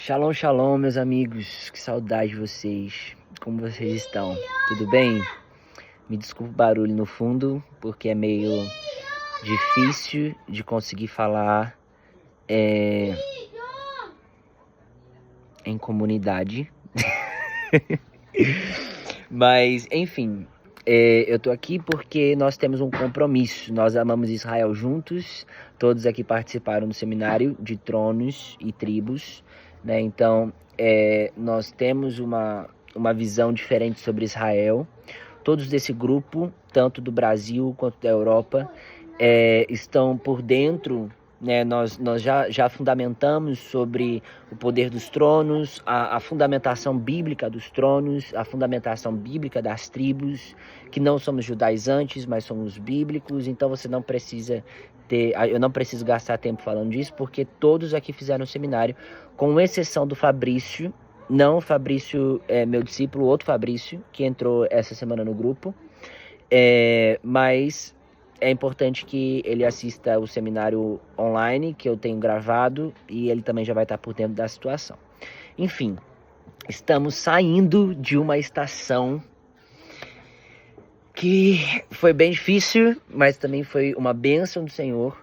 Shalom, shalom, meus amigos. Que saudade de vocês. Como vocês estão? Tudo bem? Me desculpe o barulho no fundo, porque é meio difícil de conseguir falar em comunidade. Mas, enfim, eu tô aqui porque nós temos um compromisso. Nós amamos Israel juntos. Todos aqui participaram do seminário de tronos e tribos, né? Então, nós temos uma visão diferente sobre Israel. Todos desse grupo, tanto do Brasil quanto da Europa, estão por dentro, né? Nós já fundamentamos sobre o poder dos tronos, a fundamentação bíblica dos tronos, a fundamentação bíblica das tribos, que não somos judaizantes, mas somos bíblicos. Então você não precisa eu não preciso gastar tempo falando disso, porque todos aqui fizeram o seminário, com exceção do Fabrício. Não, o Fabrício é meu discípulo, outro Fabrício, que entrou essa semana no grupo. Mas é importante que ele assista o seminário online, que eu tenho gravado, e ele também já vai estar por dentro da situação. Enfim, estamos saindo de uma estação que foi bem difícil, mas também foi uma bênção do Senhor.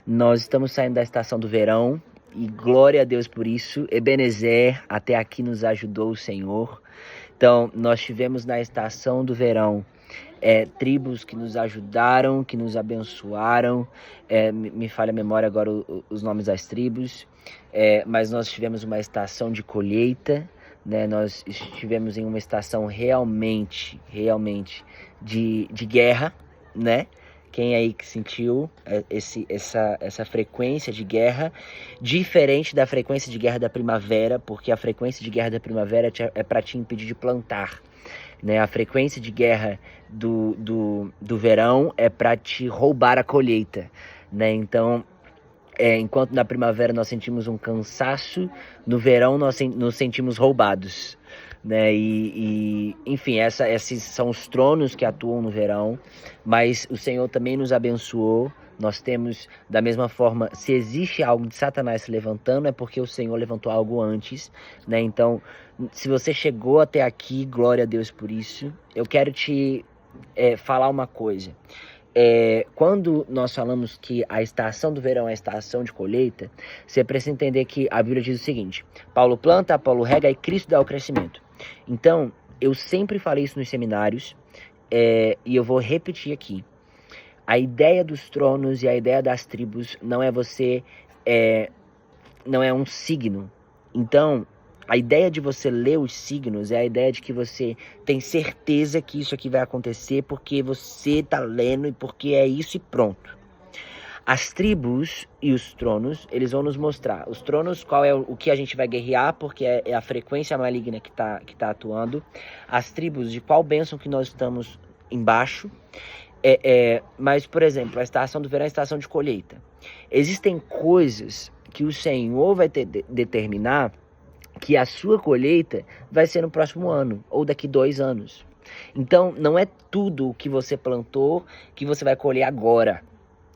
Nós estamos saindo da estação do verão, e glória a Deus por isso. Ebenezer, até aqui nos ajudou o Senhor. Então, nós tivemos na estação do verão tribos que nos ajudaram, que nos abençoaram. Me falha a memória agora os nomes das tribos. Mas nós tivemos uma estação de colheita, né? Nós estivemos em uma estação realmente de guerra, né? Quem aí que sentiu essa frequência de guerra, diferente da frequência de guerra da primavera, porque a frequência de guerra da primavera é para te impedir de plantar, né? A frequência de guerra do verão é para te roubar a colheita, né? Então, enquanto na primavera nós sentimos um cansaço, no verão nós nos sentimos roubados, né? Enfim, esses são os tronos que atuam no verão, mas o Senhor também nos abençoou. Nós temos, da mesma forma, se existe algo de Satanás se levantando, é porque o Senhor levantou algo antes, né? Então, se você chegou até aqui, glória a Deus por isso. Eu quero te falar uma coisa. Quando nós falamos que a estação do verão é a estação de colheita, você precisa entender que a Bíblia diz o seguinte: Paulo planta, Apolo rega e Cristo dá o crescimento. Então, eu sempre falei isso nos seminários, e eu vou repetir aqui. A ideia dos tronos e a ideia das tribos não é não é um signo. Então, a ideia de você ler os signos é a ideia de que você tem certeza que isso aqui vai acontecer porque você está lendo e porque é isso e pronto. As tribos e os tronos, eles vão nos mostrar. Os tronos, qual é o que a gente vai guerrear, porque é a frequência maligna que tá atuando. As tribos, de qual bênção que nós estamos embaixo. Mas, por exemplo, a estação do verão é a estação de colheita. Existem coisas que o Senhor vai determinar que a sua colheita vai ser no próximo ano, ou daqui 2 anos. Então, não é tudo o que você plantou que você vai colher agora,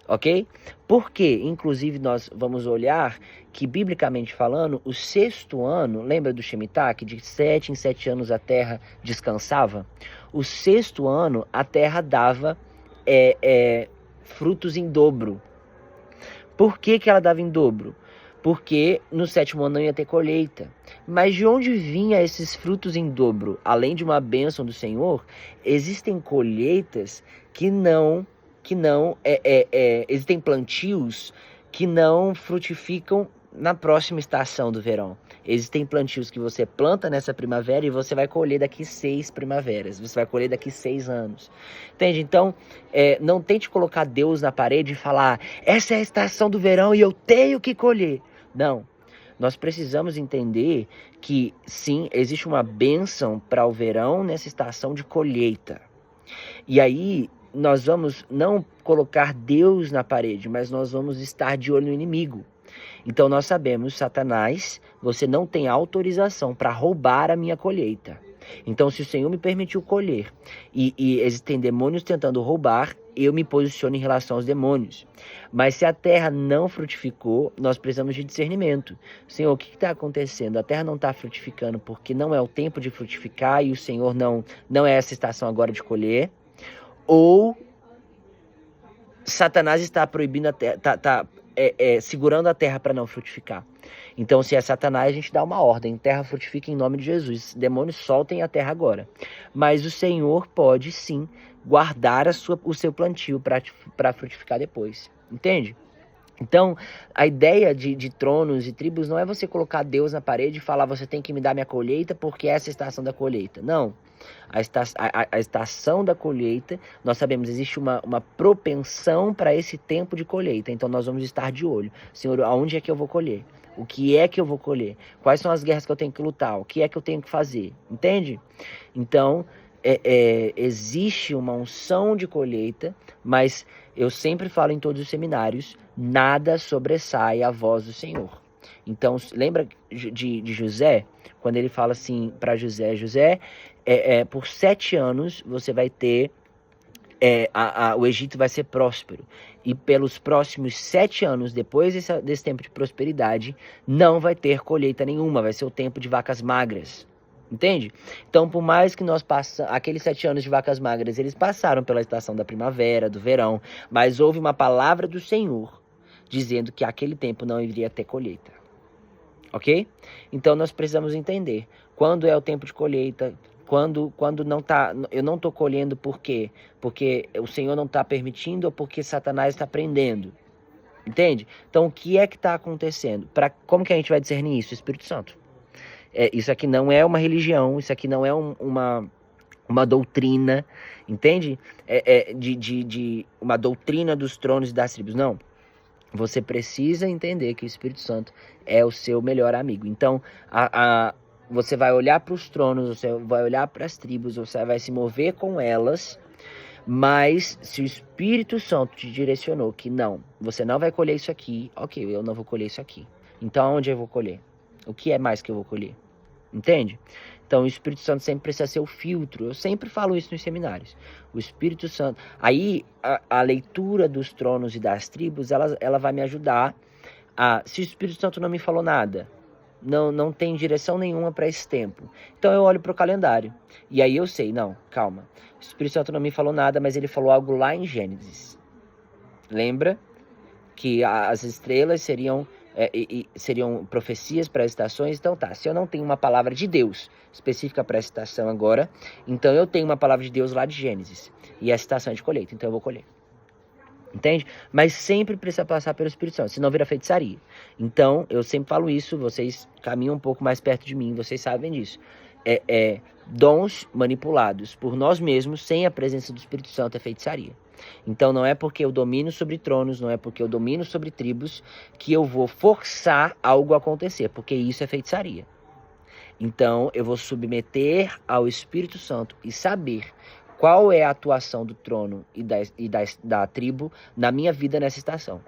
ok? Porque, inclusive, nós vamos olhar que, biblicamente falando, o 6º ano, lembra do Shemitah, que de 7 em 7 anos a terra descansava? O 6º ano, a terra dava frutos em dobro. Por que ela dava em dobro? Porque no 7º ano não ia ter colheita. Mas de onde vinha esses frutos em dobro? Além de uma bênção do Senhor, existem colheitas que não existem plantios que não frutificam na próxima estação do verão. Existem plantios que você planta nessa primavera e você vai colher daqui 6 primaveras. Você vai colher daqui 6 anos. Entende? Então, não tente colocar Deus na parede e falar: essa é a estação do verão e eu tenho que colher. Não. Nós precisamos entender que, sim, existe uma bênção para o verão nessa estação de colheita. E aí, nós vamos não colocar Deus na parede, mas nós vamos estar de olho no inimigo. Então nós sabemos, Satanás, você não tem autorização para roubar a minha colheita. Então, se o Senhor me permitiu colher e existem demônios tentando roubar, eu me posiciono em relação aos demônios. Mas se a terra não frutificou, nós precisamos de discernimento. Senhor, o que está acontecendo? A terra não está frutificando porque não é o tempo de frutificar e o Senhor não é essa estação agora de colher? Ou Satanás está proibindo a terra, segurando a terra para não frutificar? Então, se é Satanás, a gente dá uma ordem: terra frutifica em nome de Jesus. Demônios, soltem a terra agora. Mas o Senhor pode sim guardar o seu plantio para frutificar depois. Entende? Então, a ideia de tronos e tribos não é você colocar Deus na parede e falar: você tem que me dar minha colheita porque essa é a estação da colheita. Não. A estação da colheita, nós sabemos, existe uma propensão para esse tempo de colheita. Então, nós vamos estar de olho. Senhor, aonde é que eu vou colher? O que é que eu vou colher? Quais são as guerras que eu tenho que lutar? O que é que eu tenho que fazer? Entende? Então, existe uma unção de colheita, mas eu sempre falo em todos os seminários: nada sobressai a voz do Senhor. Então, lembra de José? Quando ele fala assim para José: José, por 7 anos você vai ter, o Egito vai ser próspero. E pelos próximos 7 anos, depois desse tempo de prosperidade, não vai ter colheita nenhuma, vai ser o tempo de vacas magras. Entende? Então, por mais que nós passamos aqueles 7 anos de vacas magras, eles passaram pela estação da primavera, do verão, mas houve uma palavra do Senhor dizendo que aquele tempo não iria ter colheita. Ok? Então, nós precisamos entender quando é o tempo de colheita. Quando não tá, eu não estou colhendo por quê? Porque o Senhor não está permitindo ou porque Satanás está prendendo. Entende? Então, o que é que está acontecendo? Como que a gente vai discernir isso? O Espírito Santo. Isso aqui não é uma religião, isso aqui não é uma doutrina, entende? De uma doutrina dos tronos e das tribos, não. Você precisa entender que o Espírito Santo é o seu melhor amigo. Então, você vai olhar para os tronos, você vai olhar para as tribos, você vai se mover com elas, mas se o Espírito Santo te direcionou que não, você não vai colher isso aqui, ok, eu não vou colher isso aqui. Então, onde eu vou colher? O que é mais que eu vou colher? Entende? Então, o Espírito Santo sempre precisa ser o filtro. Eu sempre falo isso nos seminários. O Espírito Santo... Aí, a leitura dos tronos e das tribos, ela vai me ajudar se o Espírito Santo não me falou nada, não tem direção nenhuma para esse tempo, então eu olho para o calendário. E aí eu sei, não, calma. O Espírito Santo não me falou nada, mas ele falou algo lá em Gênesis. Lembra que as estrelas seriam profecias para as estações? Então tá, se eu não tenho uma palavra de Deus específica para essa estação agora, então eu tenho uma palavra de Deus lá de Gênesis, e essa estação é de colheita, então eu vou colher. Entende? Mas sempre precisa passar pelo Espírito Santo, senão vira feitiçaria. Então, eu sempre falo isso, vocês caminham um pouco mais perto de mim, vocês sabem disso. Dons manipulados por nós mesmos, sem a presença do Espírito Santo, é feitiçaria. Então, não é porque eu domino sobre tronos, não é porque eu domino sobre tribos, que eu vou forçar algo a acontecer, porque isso é feitiçaria. Então, eu vou submeter ao Espírito Santo e saber qual é a atuação do trono e da tribo na minha vida nessa estação.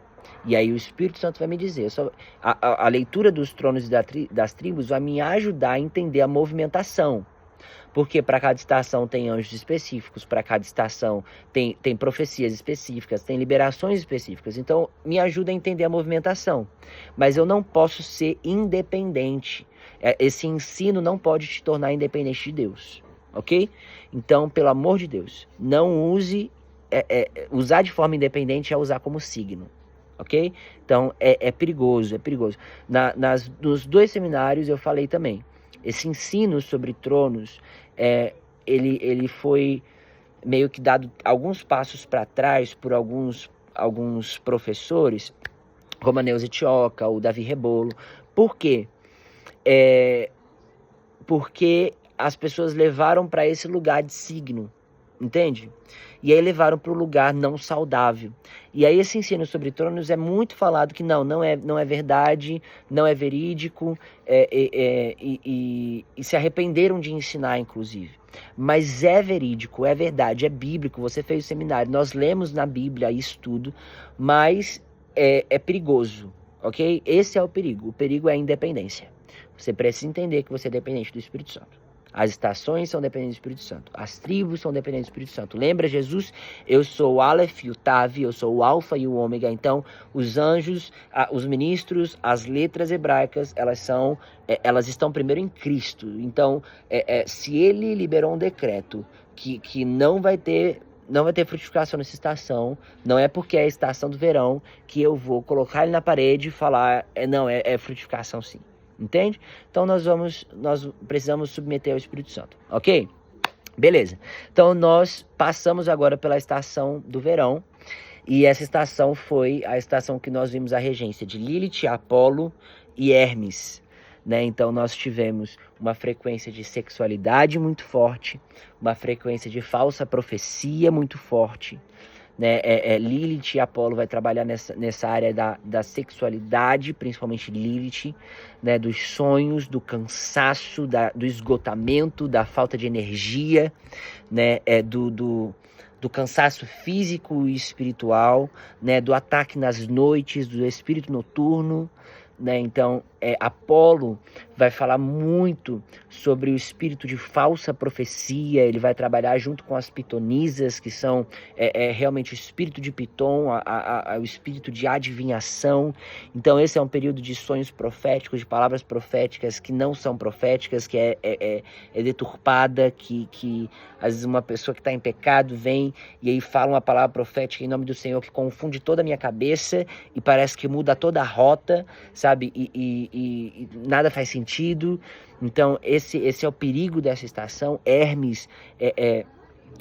E aí o Espírito Santo vai me dizer. A leitura dos tronos e das tribos vai me ajudar a entender a movimentação. Porque para cada estação tem anjos específicos, para cada estação tem profecias específicas, tem liberações específicas. Então, me ajuda a entender a movimentação. Mas eu não posso ser independente. Esse ensino não pode te tornar independente de Deus. Ok? Então, pelo amor de Deus, não use... usar de forma independente é usar como signo. Ok? Então, é perigoso, é perigoso. Nos 2 seminários eu falei também. Esse ensino sobre tronos, ele foi meio que dado alguns passos para trás por alguns professores, como a Neuza Tioca, o Davi Rebolo. Por quê? Porque as pessoas levaram para esse lugar de signo, entende? E aí levaram para o lugar não saudável. E aí esse ensino sobre tronos é muito falado que não é verdade, não é verídico, e se arrependeram de ensinar, inclusive. Mas é verídico, é verdade, é bíblico. Você fez o seminário, nós lemos na Bíblia isso tudo, mas é perigoso, ok? Esse é o perigo é a independência. Você precisa entender que você é dependente do Espírito Santo. As estações são dependentes do Espírito Santo. As tribos são dependentes do Espírito Santo. Lembra Jesus? Eu sou o Aleph e o Tav, eu sou o Alfa e o Ômega. Então, os anjos, os ministros, as letras hebraicas, elas estão primeiro em Cristo. Então, se ele liberou um decreto que não vai ter frutificação nessa estação, não é porque é a estação do verão que eu vou colocar ele na parede e falar, é frutificação sim. Entende? Então nós precisamos submeter ao Espírito Santo, ok? Beleza. Então nós passamos agora pela estação do verão, e essa estação foi a estação que nós vimos a regência de Lilith, Apolo e Hermes, né? Então nós tivemos uma frequência de sexualidade muito forte, uma frequência de falsa profecia muito forte, né? Lilith e Apolo vai trabalhar nessa área da sexualidade, principalmente Lilith, né? Dos sonhos, do cansaço, do esgotamento, da falta de energia, né? Do cansaço físico e espiritual, né? Do ataque nas noites, do espírito noturno, né? Então, Apolo vai falar muito sobre o espírito de falsa profecia. Ele vai trabalhar junto com as pitonisas, que são realmente o espírito de Piton, o espírito de adivinhação. Então, esse é um período de sonhos proféticos, de palavras proféticas que não são proféticas, que é deturpada, que às vezes uma pessoa que está em pecado vem e aí fala uma palavra profética em nome do Senhor que confunde toda a minha cabeça e parece que muda toda a rota, sabe? E nada faz sentido. Então esse é o perigo dessa estação. Hermes é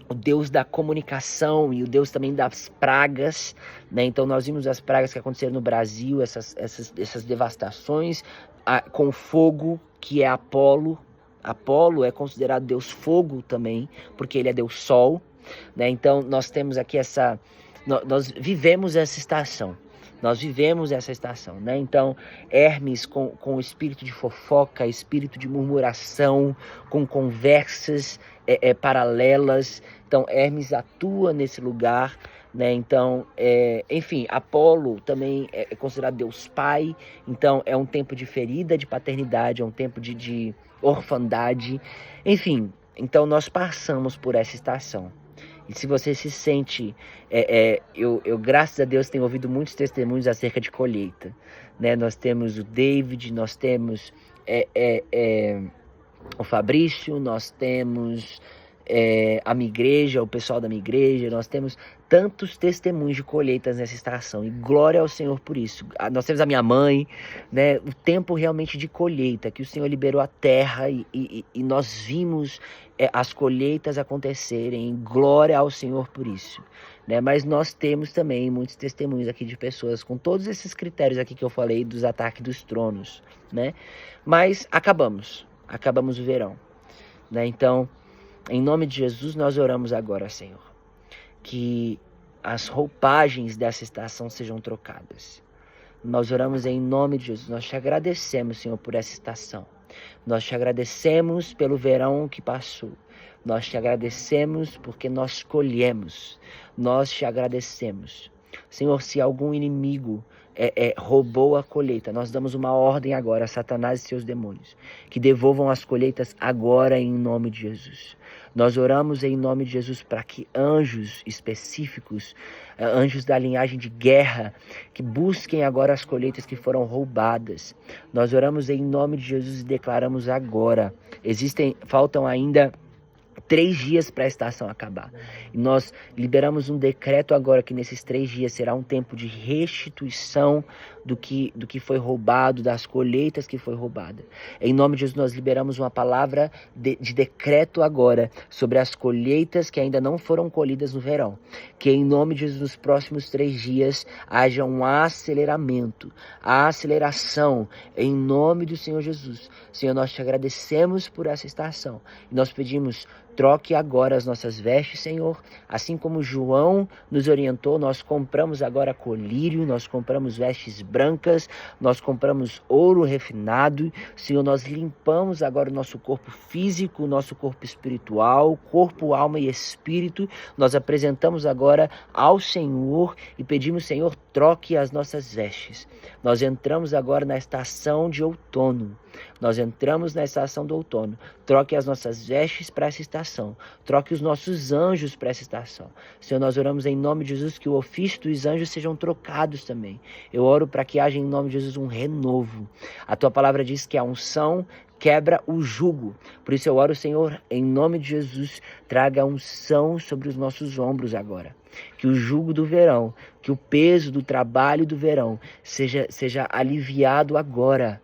o Deus da comunicação e o Deus também das pragas, né? Então nós vimos as pragas que aconteceram no Brasil, essas devastações com fogo, que é Apolo. Apolo é considerado Deus fogo também, porque ele é Deus sol, né? Então nós temos aqui nós vivemos essa estação. Nós vivemos essa estação, né? Então, Hermes com o espírito de fofoca, espírito de murmuração, com conversas paralelas. Então, Hermes atua nesse lugar, né? Então, enfim, Apolo também é considerado Deus Pai. Então, é um tempo de ferida de paternidade, é um tempo de orfandade. Enfim, então nós passamos por essa estação. E se você se sente, eu graças a Deus tenho ouvido muitos testemunhos acerca de colheita, né? Nós temos o David, nós temos o Fabrício, nós temos a minha igreja, o pessoal da minha igreja, nós temos tantos testemunhos de colheitas nessa estação, e glória ao Senhor por isso. Nós temos a minha mãe, né? O tempo realmente de colheita, que o Senhor liberou a terra e nós vimos as colheitas acontecerem, glória ao Senhor por isso, né? Mas nós temos também muitos testemunhos aqui de pessoas com todos esses critérios aqui que eu falei dos ataques dos tronos, né? Mas acabamos o verão, né? Então, em nome de Jesus, nós oramos agora, Senhor, que as roupagens dessa estação sejam trocadas. Nós oramos em nome de Jesus. Nós te agradecemos, Senhor, por essa estação. Nós te agradecemos pelo verão que passou. Nós te agradecemos porque nós colhemos. Nós te agradecemos. Senhor, se algum inimigo roubou a colheita, nós damos uma ordem agora a Satanás e seus demônios, que devolvam as colheitas agora em nome de Jesus. Nós oramos em nome de Jesus para que anjos específicos, anjos da linhagem de guerra, que busquem agora as colheitas que foram roubadas. Nós oramos em nome de Jesus e declaramos agora, faltam ainda 3 dias para a estação acabar. E nós liberamos um decreto agora que nesses 3 dias será um tempo de restituição do que foi roubado, das colheitas que foi roubada. Em nome de Jesus nós liberamos uma palavra de decreto agora sobre as colheitas que ainda não foram colhidas no verão. Que em nome de Jesus nos próximos 3 dias haja um aceleramento, a aceleração em nome do Senhor Jesus. Senhor, nós te agradecemos por essa estação. E nós pedimos, troque agora as nossas vestes, Senhor. Assim como João nos orientou, nós compramos agora colírio, nós compramos vestes brancas, nós compramos ouro refinado. Senhor, nós limpamos agora o nosso corpo físico, o nosso corpo espiritual, corpo, alma e espírito. Nós apresentamos agora ao Senhor e pedimos, Senhor, troque as nossas vestes. Nós entramos agora na estação de outono. Nós entramos na estação do outono. Troque as nossas vestes para essa estação. Troque os nossos anjos para essa estação. Senhor, nós oramos em nome de Jesus que o ofício dos anjos sejam trocados também. Eu oro para que haja em nome de Jesus um renovo. A tua palavra diz que a unção quebra o jugo. Por isso eu oro, Senhor, em nome de Jesus, traga unção sobre os nossos ombros agora. Que o jugo do verão, que o peso do trabalho do verão seja aliviado agora.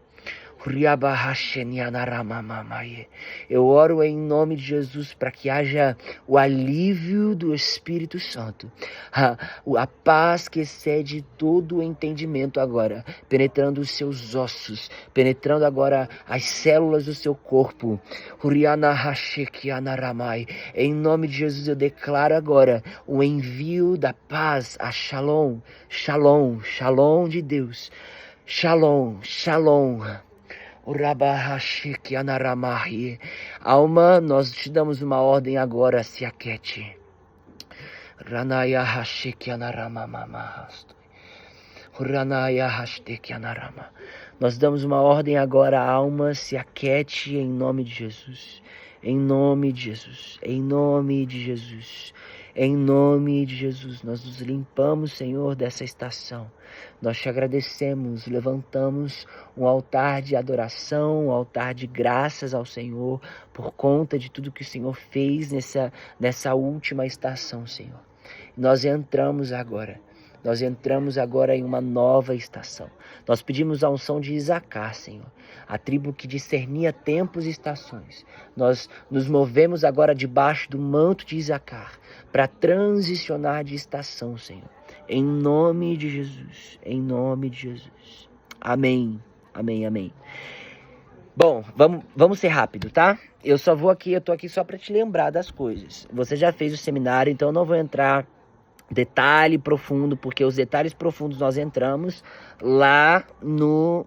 Eu oro em nome de Jesus para que haja o alívio do Espírito Santo, a paz que excede todo o entendimento agora, penetrando os seus ossos, penetrando agora as células do seu corpo. Em nome de Jesus eu declaro agora o envio da paz, a Shalom, Shalom, Shalom de Deus, Shalom, Shalom. Alma, nós te damos uma ordem agora, se aquiete. Nós damos uma ordem agora, alma, se aquiete em nome de Jesus. Em nome de Jesus, em nome de Jesus. Em nome de Jesus, nós nos limpamos, Senhor, dessa estação. Nós te agradecemos, levantamos um altar de adoração, um altar de graças ao Senhor, por conta de tudo que o Senhor fez nessa última estação, Senhor. Nós entramos agora em uma nova estação. Nós pedimos a unção de Isacar, Senhor, a tribo que discernia tempos e estações. Nós nos movemos agora debaixo do manto de Isacar para transicionar de estação, Senhor. Em nome de Jesus, em nome de Jesus. Amém, amém, amém. Bom, vamos ser rápido, tá? Eu tô aqui só para te lembrar das coisas. Você já fez o seminário, então eu não vou entrar detalhe profundo, porque os detalhes profundos nós entramos lá no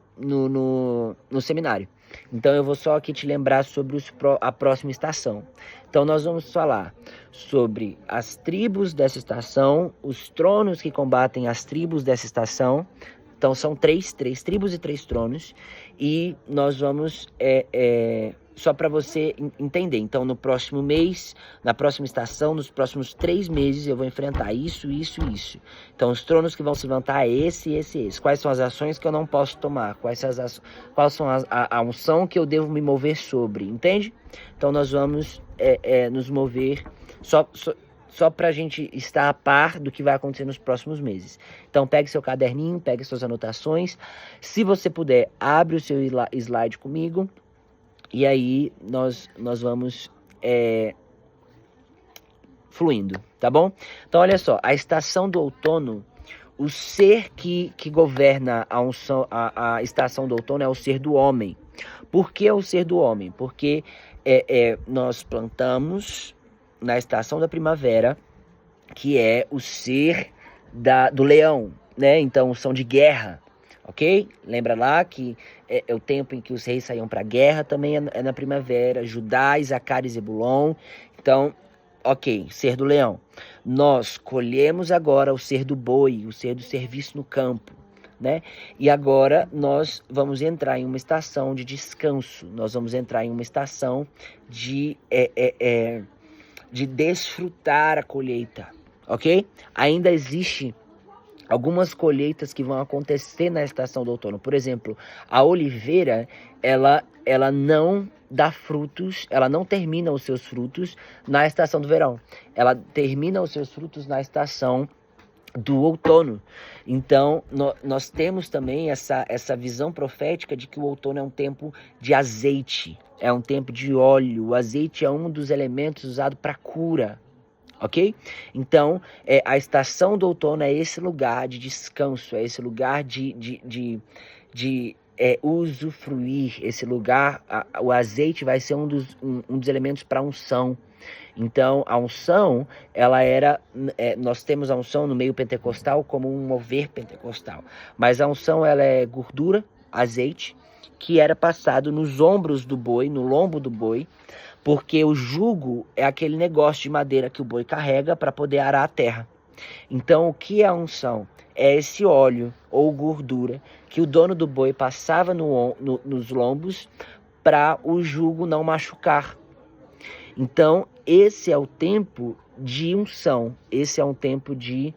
seminário. Então eu vou só aqui te lembrar sobre a próxima estação. Então nós vamos falar sobre as tribos dessa estação, os tronos que combatem as tribos dessa estação. Então são três tribos e 3 tronos. E nós vamos, só para você entender, então no próximo mês, na próxima estação, nos próximos 3 meses eu vou enfrentar isso, isso e isso. Então os tronos que vão se levantar é esse. Quais são as ações que eu não posso tomar? Quais são a unção que eu devo me mover sobre, entende? Então nós vamos nos mover só para a gente estar a par do que vai acontecer nos próximos meses. Então pegue seu caderninho, pegue suas anotações. Se você puder, abre o seu slide comigo. E aí nós vamos fluindo, tá bom? Então olha só, a estação do outono, o ser que governa a estação do outono é o ser do homem. Por que é o ser do homem? Porque nós plantamos na estação da primavera, que é o ser do leão, né? Então são de guerra. Ok? Lembra lá que é o tempo em que os reis saíam para a guerra, também é na primavera. Judá, Isacar e Zebulon. Então, ok, ser do leão. Nós colhemos agora o ser do boi, o ser do serviço no campo, né? E agora nós vamos entrar em uma estação de descanso. Nós vamos entrar em uma estação de desfrutar a colheita, ok? Ainda existe algumas colheitas que vão acontecer na estação do outono. Por exemplo, a oliveira, ela não dá frutos, ela não termina os seus frutos na estação do verão. Ela termina os seus frutos na estação do outono. Então, nós temos também essa visão profética de que o outono é um tempo de azeite, é um tempo de óleo. O azeite é um dos elementos usados para cura. Ok? Então, a estação do outono é esse lugar de descanso, é esse lugar de usufruir, esse lugar, o azeite vai ser um dos elementos para unção. Então, a unção, nós temos a unção no meio pentecostal como um mover pentecostal, mas a unção, ela é gordura, azeite, que era passado nos ombros do boi, no lombo do boi, porque o jugo é aquele negócio de madeira que o boi carrega para poder arar a terra. Então, o que é a unção? É esse óleo ou gordura que o dono do boi passava nos lombos para o jugo não machucar. Então, esse é o tempo de unção, esse é um tempo de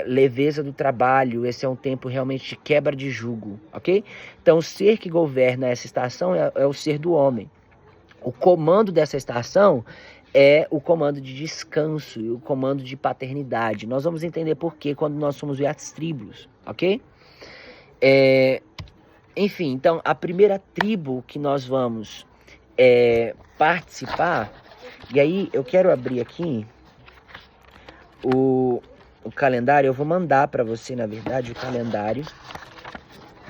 leveza do trabalho, esse é um tempo realmente de quebra de jugo, ok? Então, o ser que governa essa estação é o ser do homem. O comando dessa estação é o comando de descanso e o comando de paternidade. Nós vamos entender por quê quando nós somos ver as tribos, ok? Enfim, então, a primeira tribo que nós vamos participar, e aí eu quero abrir aqui o calendário, eu vou mandar para você, na verdade, o calendário.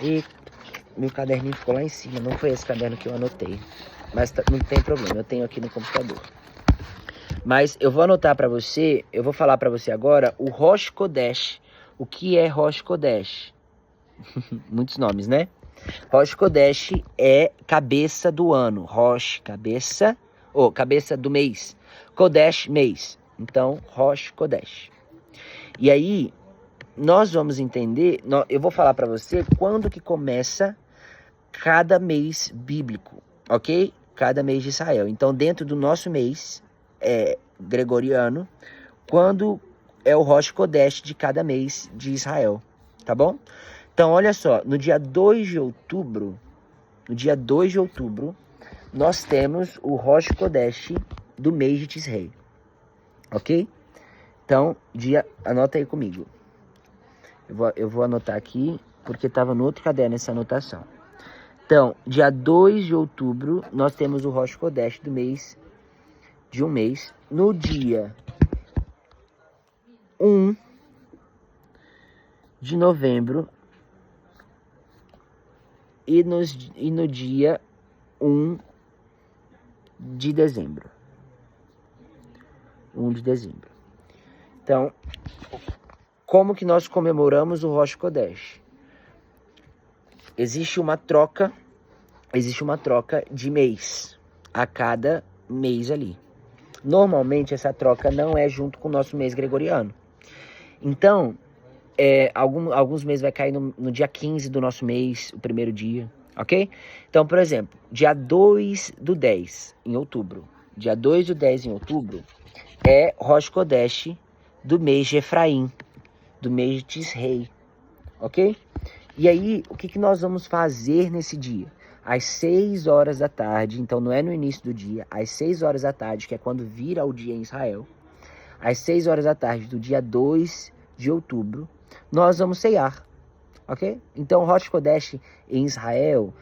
E meu caderninho ficou lá em cima, não foi esse caderno que eu anotei. Mas não tem problema, eu tenho aqui no computador. Mas eu vou anotar para você, eu vou falar para você agora o Rosh Kodesh. O que é Rosh Kodesh? Muitos nomes, né? Rosh Kodesh é cabeça do ano. Rosh, cabeça do mês. Kodesh, mês. Então, Rosh Kodesh. E aí, nós vamos entender, eu vou falar para você quando que começa cada mês bíblico, ok? Cada mês de Israel. Então, dentro do nosso mês gregoriano, quando é o Rosh Kodesh de cada mês de Israel, tá bom? Então, olha só, no dia 2 de outubro, nós temos o Rosh Kodesh do mês de Tisrei, ok? Então, anota aí comigo. Eu vou anotar aqui, porque estava no outro caderno essa anotação. Então, dia 2 de outubro, nós temos o Rosh Kodesh de um mês. No dia 1 de novembro e no dia 1 de dezembro. 1 de dezembro. Então, como que nós comemoramos o Rosh Kodesh? Existe uma troca de mês a cada mês ali. Normalmente essa troca não é junto com o nosso mês gregoriano. Então, alguns meses vai cair no dia 15 do nosso mês, o primeiro dia, ok? Então, por exemplo, dia 2 do 10, em outubro. Dia 2 do 10 em outubro é Rosh Kodesh do mês de Efraim, do mês de Tisrei, ok? E aí, o que nós vamos fazer nesse dia? Às 6 horas da tarde, então não é no início do dia, às 6 horas da tarde, que é quando vira o dia em Israel, às 6 horas da tarde do dia 2 de outubro, nós vamos ceiar, ok? Então, o Rosh Kodesh em Israel,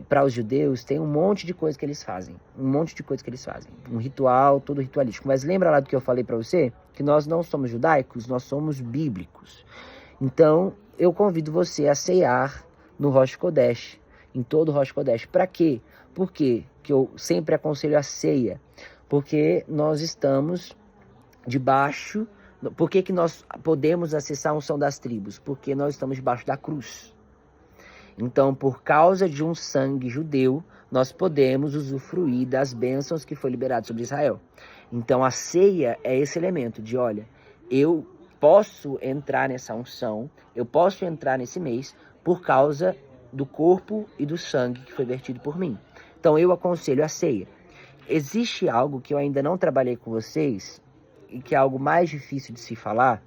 para os judeus, tem um monte de coisa que eles fazem, um ritual, todo ritualístico. Mas lembra lá do que eu falei para você? Que nós não somos judaicos, nós somos bíblicos. Então, eu convido você a ceiar no Rosh Kodesh, em todo o Rosh Kodesh. Para quê? Por quê que eu sempre aconselho a ceia? Porque nós estamos debaixo... Por que nós podemos acessar a unção das tribos? Porque nós estamos debaixo da cruz. Então, por causa de um sangue judeu, nós podemos usufruir das bênçãos que foi liberado sobre Israel. Então, a ceia é esse elemento de, olha, eu posso entrar nessa unção, eu posso entrar nesse mês por causa do corpo e do sangue que foi vertido por mim. Então, eu aconselho a ceia. Existe algo que eu ainda não trabalhei com vocês, e que é algo mais difícil de se falar,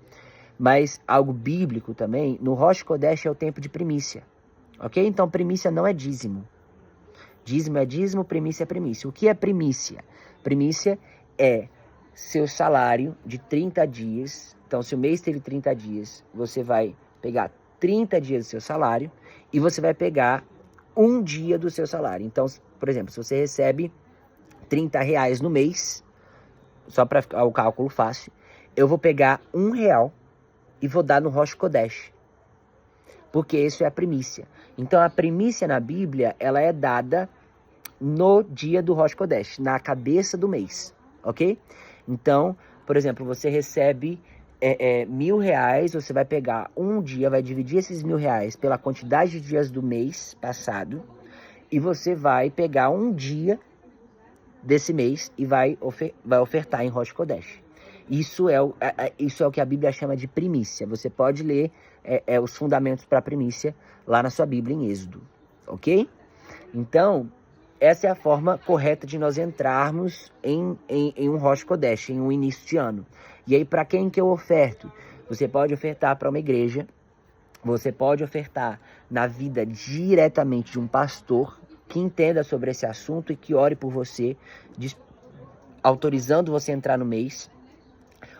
mas algo bíblico também. No Rosh Kodesh é o tempo de primícia, ok? Então, primícia não é dízimo. Dízimo é dízimo, primícia é primícia. O que é primícia? Primícia é seu salário de 30 dias. Então, se o mês teve 30 dias, você vai pegar 30 dias do seu salário e você vai pegar um dia do seu salário. Então, por exemplo, se você recebe R$30 no mês, só para ficar o cálculo fácil, eu vou pegar R$1 e vou dar no Rosh Kodesh, porque isso é a primícia. Então, a primícia na Bíblia, ela é dada no dia do Rosh Kodesh, na cabeça do mês, ok? Então, por exemplo, você recebe R$1.000, você vai pegar um dia, vai dividir esses R$1.000 pela quantidade de dias do mês passado, e você vai pegar um dia desse mês e vai ofertar em Rosh Kodesh. Isso é o que a Bíblia chama de primícia. Você pode ler os fundamentos para a primícia lá na sua Bíblia em Êxodo, ok? Então, essa é a forma correta de nós entrarmos em um Rosh Kodesh, em um início de ano. E aí, para quem que eu oferto? Você pode ofertar para uma igreja, você pode ofertar na vida diretamente de um pastor que entenda sobre esse assunto e que ore por você, autorizando você a entrar no mês.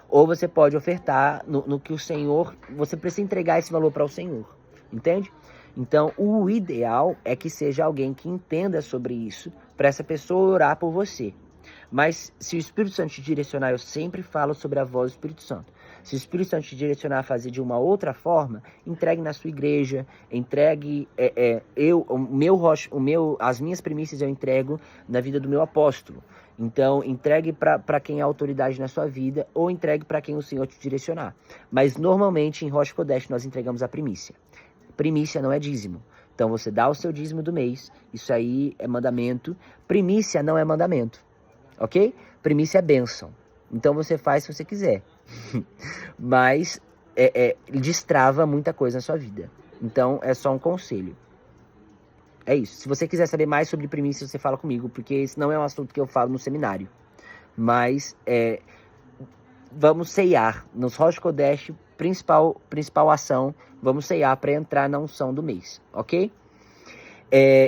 Ou você pode ofertar no que o Senhor... Você precisa entregar esse valor para o Senhor, entende? Então, o ideal é que seja alguém que entenda sobre isso, para essa pessoa orar por você. Mas se o Espírito Santo te direcionar, eu sempre falo sobre a voz do Espírito Santo. Se o Espírito Santo te direcionar a fazer de uma outra forma, entregue na sua igreja, entregue as minhas primícias eu entrego na vida do meu apóstolo. Então, entregue para quem é autoridade na sua vida ou entregue para quem o Senhor te direcionar. Mas, normalmente, em Rosh Kodesh, nós entregamos a primícia. Primícia não é dízimo. Então, você dá o seu dízimo do mês. Isso aí é mandamento. Primícia não é mandamento. Ok? Primícia é bênção. Então, você faz se você quiser. Mas, destrava muita coisa na sua vida. Então, é só um conselho. É isso. Se você quiser saber mais sobre primícia, você fala comigo, porque esse não é um assunto que eu falo no seminário. Mas, vamos ceiar. Nos Rosh Kodesh, principal ação, vamos ceiar para entrar na unção do mês, ok?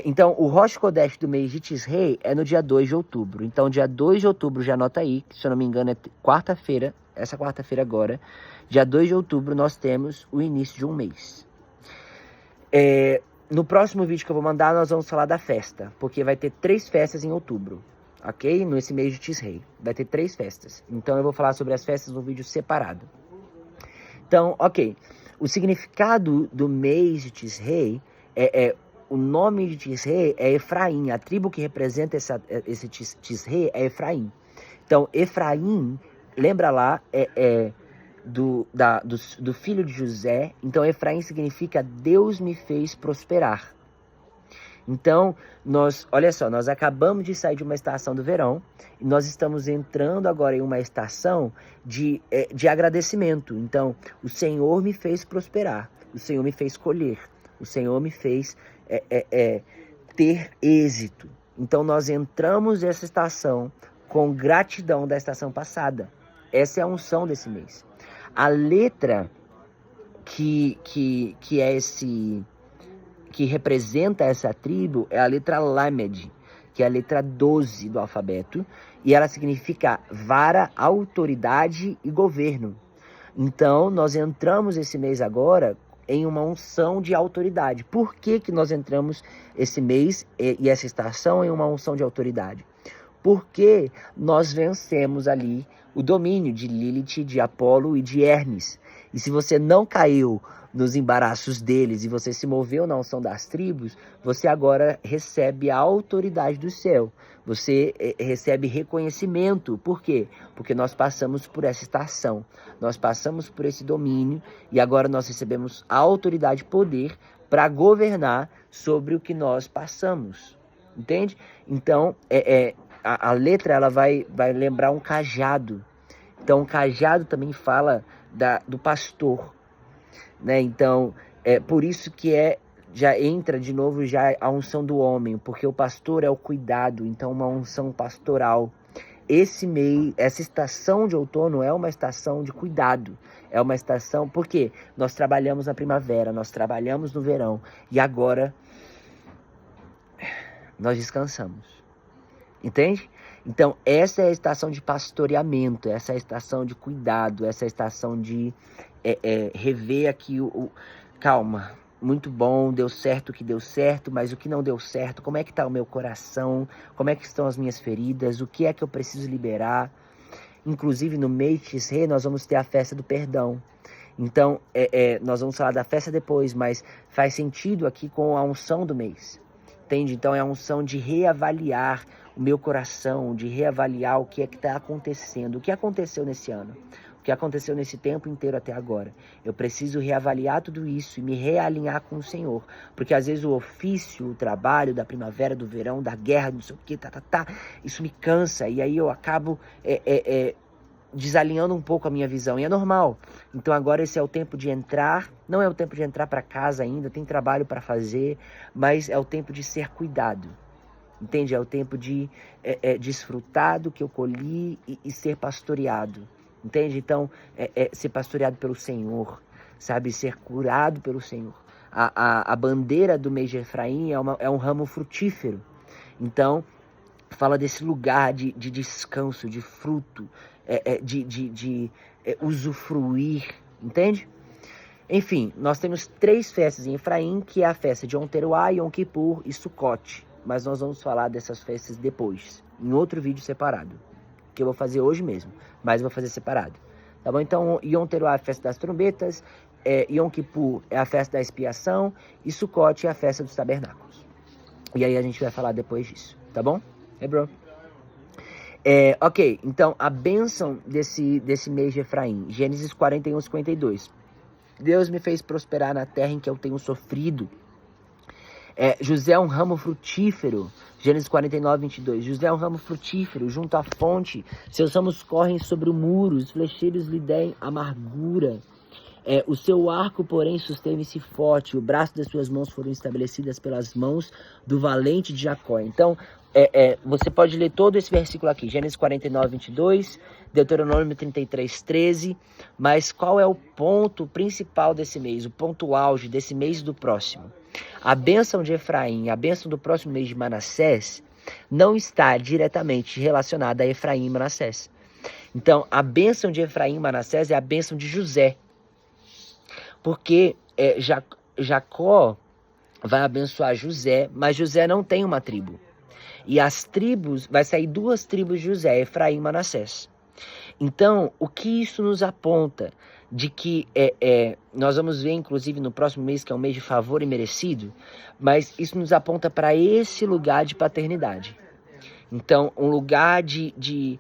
Então, o Rosh Kodesh do mês de Tisrei é no dia 2 de outubro. Então, dia 2 de outubro, já anota aí, que se eu não me engano é quarta-feira, essa quarta-feira agora, dia 2 de outubro, nós temos o início de um mês. No próximo vídeo que eu vou mandar, nós vamos falar da festa, porque vai ter 3 festas em outubro, ok? Nesse mês de Tisrei, vai ter 3 festas. Então, eu vou falar sobre as festas num vídeo separado. Então, ok, o significado do mês de Tisrei o nome de Tisrei é Efraim, a tribo que representa esse Tisrei é Efraim. Então, Efraim, lembra lá, do filho de José. Então, Efraim significa Deus me fez prosperar. Então, olha só, nós acabamos de sair de uma estação do verão e nós estamos entrando agora em uma estação de agradecimento. Então, o Senhor me fez prosperar, o Senhor me fez colher, o Senhor me fez ter êxito. Então, nós entramos nessa estação com gratidão da estação passada. Essa é a unção desse mês. A letra que representa essa tribo é a letra Lamed, que é a letra 12 do alfabeto, e ela significa vara, autoridade e governo. Então, nós entramos esse mês agora em uma unção de autoridade. Por que nós entramos esse mês e essa estação em uma unção de autoridade? Porque nós vencemos ali o domínio de Lilith, de Apolo e de Hermes. E se você não caiu nos embaraços deles e você se moveu na unção das tribos, você agora recebe a autoridade do céu. Você recebe reconhecimento. Por quê? Porque nós passamos por essa estação. Nós passamos por esse domínio e agora nós recebemos a autoridade e poder para governar sobre o que nós passamos. Entende? Então, a letra ela vai lembrar um cajado. Então, o cajado também fala do pastor, né? Então, por isso que já entra de novo já a unção do homem, porque o pastor é o cuidado, então uma unção pastoral. Essa estação de outono é uma estação de cuidado, é uma estação, porque nós trabalhamos na primavera, nós trabalhamos no verão, e agora nós descansamos, entende? Então, essa é a estação de pastoreamento, essa é a estação de cuidado, essa é a estação de rever aqui calma, muito bom, deu certo o que deu certo, mas o que não deu certo, como é que está o meu coração, como é que estão as minhas feridas, o que é que eu preciso liberar. Inclusive, no mês de Tisrei, nós vamos ter a festa do perdão. Então, nós vamos falar da festa depois, mas faz sentido aqui com a unção do mês. Entende? Então, é a unção de reavaliar o meu coração, de reavaliar o que é que está acontecendo, o que aconteceu nesse ano, o que aconteceu nesse tempo inteiro até agora. Eu preciso reavaliar tudo isso e me realinhar com o Senhor, porque às vezes o ofício, o trabalho da primavera, do verão, da guerra, não sei o que, isso me cansa, e aí eu acabo desalinhando um pouco a minha visão, e é normal. Então agora esse é o tempo de entrar, não é o tempo de entrar para casa ainda, tem trabalho para fazer, mas é o tempo de ser cuidado, entende? É o tempo de desfrutar do que eu colhi e ser pastoreado, entende? Então, ser pastoreado pelo Senhor, sabe? Ser curado pelo Senhor. A bandeira do mês de Efraim é um ramo frutífero, então fala desse lugar de descanso, de fruto, de usufruir, entende? Enfim, nós temos 3 festas em Efraim, que é a festa de Yom Teruah, Yom Kippur e Sukkot. Mas nós vamos falar dessas festas depois, em outro vídeo separado, que eu vou fazer hoje mesmo, mas vou fazer separado. Tá bom? Então, Yom Teruah é a festa das trombetas, Yom Kippur é a festa da expiação e Sukkot é a festa dos tabernáculos. E aí a gente vai falar depois disso, tá bom? Bro? Ok, então a bênção desse mês de Efraim, Gênesis 41, 52. Deus me fez prosperar na terra em que eu tenho sofrido. José é um ramo frutífero, Gênesis 49, 22. José é um ramo frutífero, junto à fonte. Seus ramos correm sobre o muro, os flecheiros lhe deem amargura. O seu arco, porém, susteve-se forte. O braço das suas mãos foram estabelecidas pelas mãos do valente de Jacó. Então, você pode ler todo esse versículo aqui. Gênesis 49, 22, Deuteronômio 33, 13. Mas qual é o ponto principal desse mês? O ponto auge desse mês e do próximo? A bênção de Efraim, a bênção do próximo mês de Manassés, não está diretamente relacionada a Efraim e Manassés. Então, a bênção de Efraim e Manassés é a bênção de José. Porque Jacó vai abençoar José, mas José não tem uma tribo. E as tribos, vai sair 2 tribos de José, Efraim e Manassés. Então, o que isso nos aponta? De que nós vamos ver, inclusive, no próximo mês, que é um mês de favor imerecido, mas isso nos aponta para esse lugar de paternidade. Então, um lugar de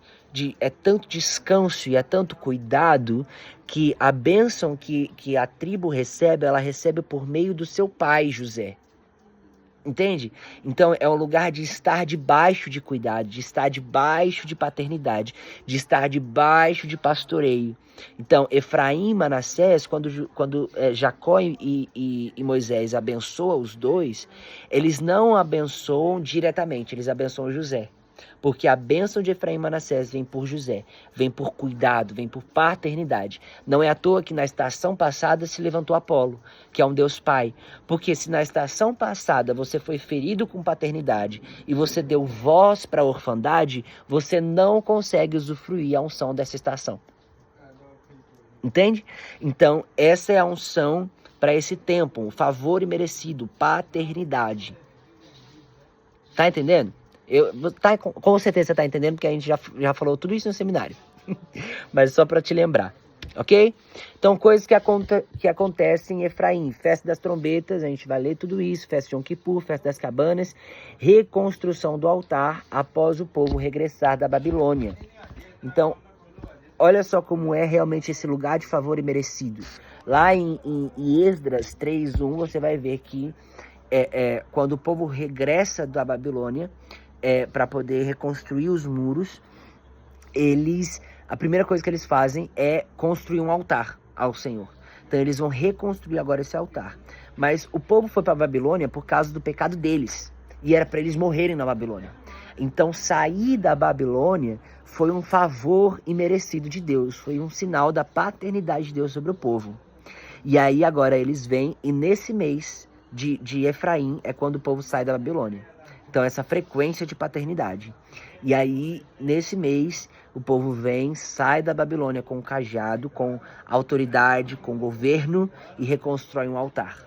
tanto descanso e é tanto cuidado que a bênção que a tribo recebe, ela recebe por meio do seu pai, José. Entende? Então é um lugar de estar debaixo de cuidado, de estar debaixo de paternidade, de estar debaixo de pastoreio. Então, Efraim e Manassés, quando Jacó e Moisés abençoam os dois, eles não abençoam diretamente, eles abençoam José. Porque a bênção de Efraim e Manassés vem por José, vem por cuidado, vem por paternidade. Não é à toa que na estação passada se levantou Apolo, que é um Deus Pai. Porque se na estação passada você foi ferido com paternidade e você deu voz para a orfandade, você não consegue usufruir a unção dessa estação. Entende? Então, essa é a unção para esse tempo, o favor imerecido, paternidade. Tá entendendo? Com certeza você tá entendendo, porque a gente já falou tudo isso no seminário. Mas só para te lembrar, ok? Então, coisas que acontecem em Efraim. Festa das trombetas, a gente vai ler tudo isso. Festa de Yom Kippur, festa das cabanas. Reconstrução do altar após o povo regressar da Babilônia. Então, olha só como é realmente esse lugar de favor imerecido. Lá em Esdras 3:1, você vai ver que quando o povo regressa da Babilônia, para poder reconstruir os muros, a primeira coisa que eles fazem é construir um altar ao Senhor. Então eles vão reconstruir agora esse altar. Mas o povo foi para a Babilônia por causa do pecado deles. E era para eles morrerem na Babilônia. Então sair da Babilônia foi um favor imerecido de Deus. Foi um sinal da paternidade de Deus sobre o povo. E aí agora eles vêm, e nesse mês de Efraim é quando o povo sai da Babilônia. Então, essa frequência de paternidade. E aí, nesse mês, o povo vem, sai da Babilônia com cajado, com autoridade, com governo e reconstrói um altar.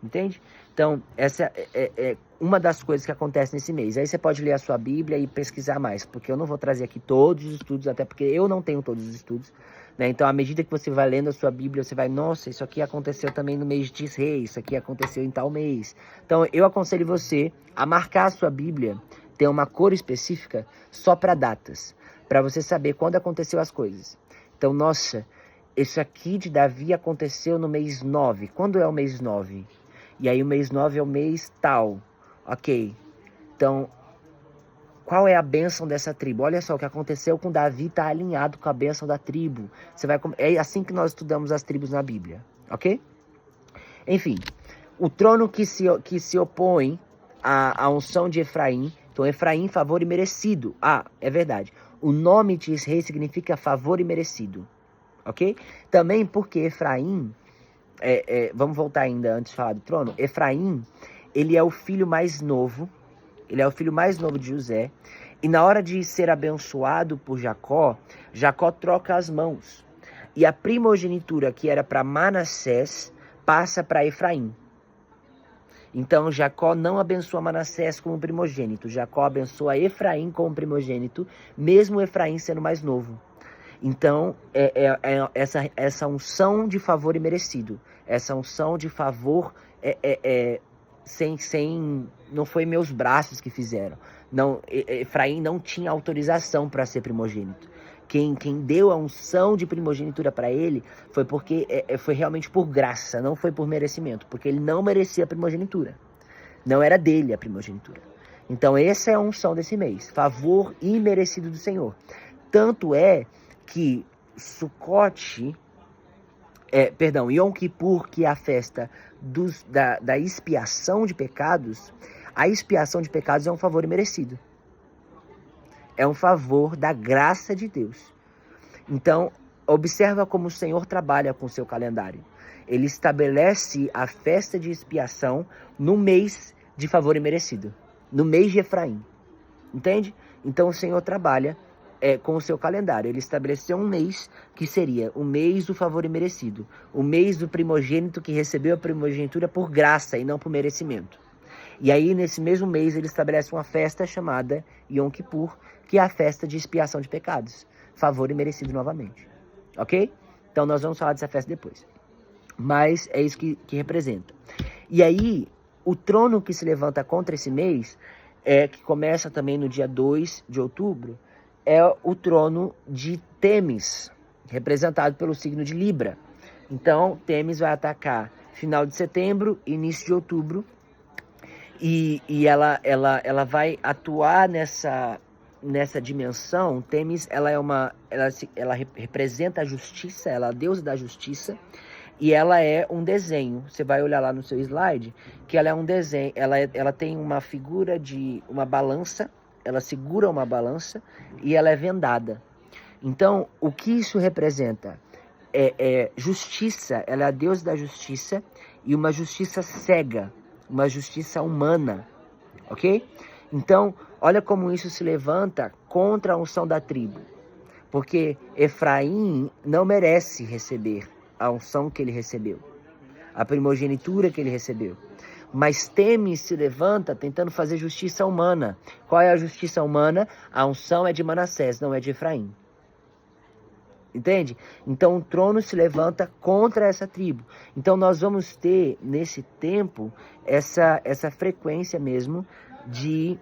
Entende? Então, essa é uma das coisas que acontece nesse mês. Aí você pode ler a sua Bíblia e pesquisar mais, porque eu não vou trazer aqui todos os estudos, até porque eu não tenho todos os estudos. Né? Então, à medida que você vai lendo a sua Bíblia, você vai, nossa, isso aqui aconteceu também no mês de Tisrei, isso aqui aconteceu em tal mês. Então, eu aconselho você a marcar a sua Bíblia, ter uma cor específica só para datas, para você saber quando aconteceu as coisas. Então, nossa, isso aqui de Davi aconteceu no mês 9. Quando é o mês 9? E aí o mês 9 é o mês tal. Ok. Então, qual é a bênção dessa tribo? Olha só, o que aconteceu com Davi está alinhado com a bênção da tribo. É assim que nós estudamos as tribos na Bíblia, ok? Enfim, o trono que se opõe à unção de Efraim. Então, Efraim, favor imerecido. Ah, é verdade. O nome de rei significa favor imerecido, ok? Também porque Efraim, vamos voltar ainda antes de falar do trono. Efraim, ele é o filho mais novo. Ele é o filho mais novo de José. E na hora de ser abençoado por Jacó, Jacó troca as mãos. E a primogenitura que era para Manassés passa para Efraim. Então Jacó não abençoa Manassés como primogênito. Jacó abençoa Efraim como primogênito, mesmo Efraim sendo mais novo. Então, essa unção de favor imerecido. Essa unção de favor não foi meus braços que fizeram. Não, Efraim não tinha autorização para ser primogênito. Quem deu a unção de primogenitura para ele foi porque foi realmente por graça, não foi por merecimento, porque ele não merecia a primogenitura. Não era dele a primogenitura. Então essa é a unção desse mês, favor imerecido do Senhor. Tanto é que Sukkot, Yom Kippur, que é a festa da expiação de pecados, a expiação de pecados é um favor imerecido. É um favor da graça de Deus. Então, observa como o Senhor trabalha com o seu calendário. Ele estabelece a festa de expiação no mês de favor imerecido, no mês de Efraim. Entende? Então, o Senhor trabalha com o seu calendário. Ele estabeleceu um mês que seria o mês do favor imerecido, o mês do primogênito que recebeu a primogenitura por graça e não por merecimento. E aí, nesse mesmo mês, ele estabelece uma festa chamada Yom Kippur, que é a festa de expiação de pecados. Favor imerecido novamente. Ok? Então, nós vamos falar dessa festa depois. Mas é isso que representa. E aí, o trono que se levanta contra esse mês, que começa também no dia 2 de outubro, é o trono de Têmis, representado pelo signo de Libra. Então, Têmis vai atacar final de setembro, início de outubro, e ela vai atuar nessa dimensão. Têmis, ela representa a justiça, ela é a deusa da justiça, e ela é um desenho. Você vai olhar lá no seu slide, que ela é um desenho, ela tem uma figura de uma balança, ela segura uma balança e ela é vendada. Então, o que isso representa? Justiça, ela é a deusa da justiça, e uma justiça cega, uma justiça humana, ok? Então, olha como isso se levanta contra a unção da tribo. Porque Efraim não merece receber a unção que ele recebeu, a primogenitura que ele recebeu. Mas Têmis se levanta tentando fazer justiça humana. Qual é a justiça humana? A unção é de Manassés, não é de Efraim. Entende? Então o trono se levanta contra essa tribo. Então nós vamos ter nesse tempo essa frequência mesmo de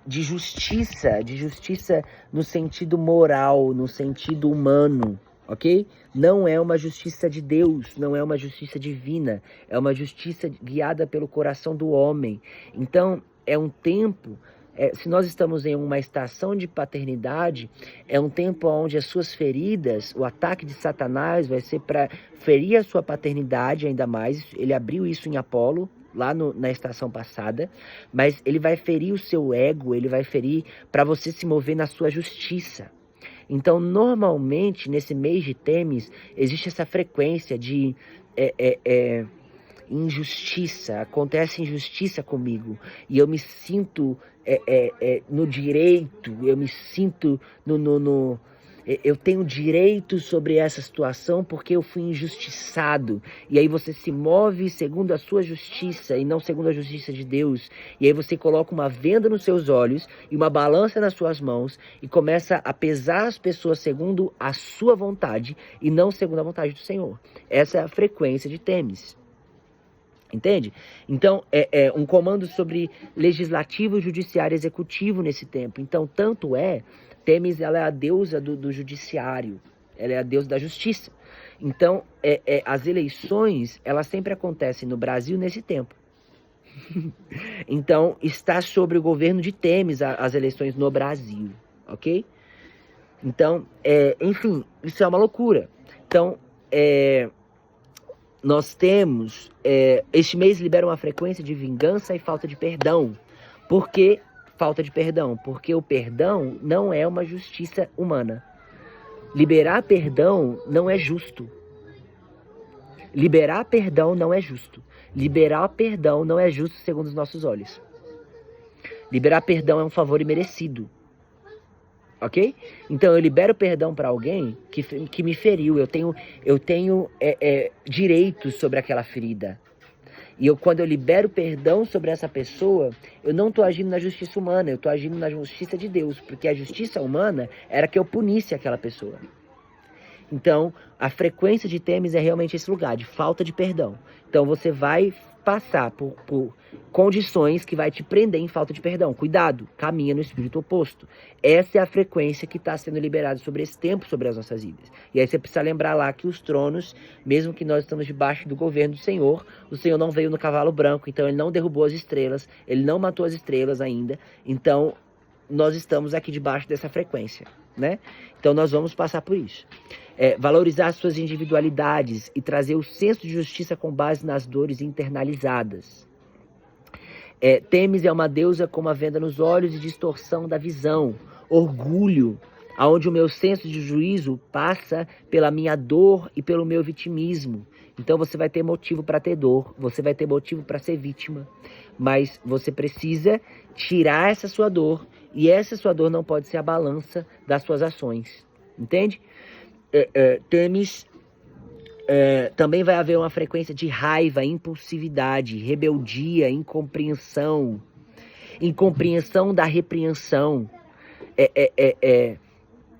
justiça no sentido moral, no sentido humano, ok? Não é uma justiça de Deus, não é uma justiça divina, é uma justiça guiada pelo coração do homem. Então é um tempo. Se nós estamos em uma estação de paternidade, é um tempo onde as suas feridas, o ataque de Satanás vai ser para ferir a sua paternidade ainda mais. Ele abriu isso em Apolo, lá na estação passada, mas ele vai ferir o seu ego, ele vai ferir para você se mover na sua justiça. Então, normalmente, nesse mês de Têmis, existe essa frequência de injustiça, acontece injustiça comigo, e eu me sinto no direito, eu me sinto eu tenho direito sobre essa situação porque eu fui injustiçado. E aí você se move segundo a sua justiça e não segundo a justiça de Deus. E aí você coloca uma venda nos seus olhos e uma balança nas suas mãos e começa a pesar as pessoas segundo a sua vontade e não segundo a vontade do Senhor. Essa é a frequência de Têmis. Entende? Então, é um comando sobre legislativo, judiciário e executivo nesse tempo. Então, Têmis, ela é a deusa do judiciário, ela é a deusa da justiça. Então, as eleições, elas sempre acontecem no Brasil nesse tempo. Então, está sobre o governo de Temes as eleições no Brasil, ok? Então, enfim, isso é uma loucura. Então, nós temos, este mês libera uma frequência de vingança e falta de perdão. Por que falta de perdão? Porque o perdão não é uma justiça humana. Liberar perdão não é justo. Liberar perdão não é justo. Liberar perdão não é justo segundo os nossos olhos. Liberar perdão é um favor imerecido. Ok? Então eu libero perdão para alguém que me feriu. Eu tenho direitos sobre aquela ferida. E quando eu libero perdão sobre essa pessoa, eu não estou agindo na justiça humana, eu estou agindo na justiça de Deus. Porque a justiça humana era que eu punisse aquela pessoa. Então, a frequência de Temes é realmente esse lugar, de falta de perdão. Então, você vai passar por condições que vai te prender em falta de perdão. Cuidado, caminha no espírito oposto. Essa é a frequência que está sendo liberada sobre esse tempo, sobre as nossas vidas. E aí você precisa lembrar lá que os tronos, mesmo que nós estamos debaixo do governo do Senhor, o Senhor não veio no cavalo branco, então ele não derrubou as estrelas, ele não matou as estrelas ainda. Então, nós estamos aqui debaixo dessa frequência, né? Então, nós vamos passar por isso. Valorizar suas individualidades e trazer o senso de justiça com base nas dores internalizadas. Temis é uma deusa com uma venda nos olhos e distorção da visão. Orgulho, onde o meu senso de juízo passa pela minha dor e pelo meu vitimismo. Então você vai ter motivo para ter dor, você vai ter motivo para ser vítima, mas você precisa tirar essa sua dor, e essa sua dor não pode ser a balança das suas ações, entende? Temis, também vai haver uma frequência de raiva, impulsividade, rebeldia, incompreensão da repreensão.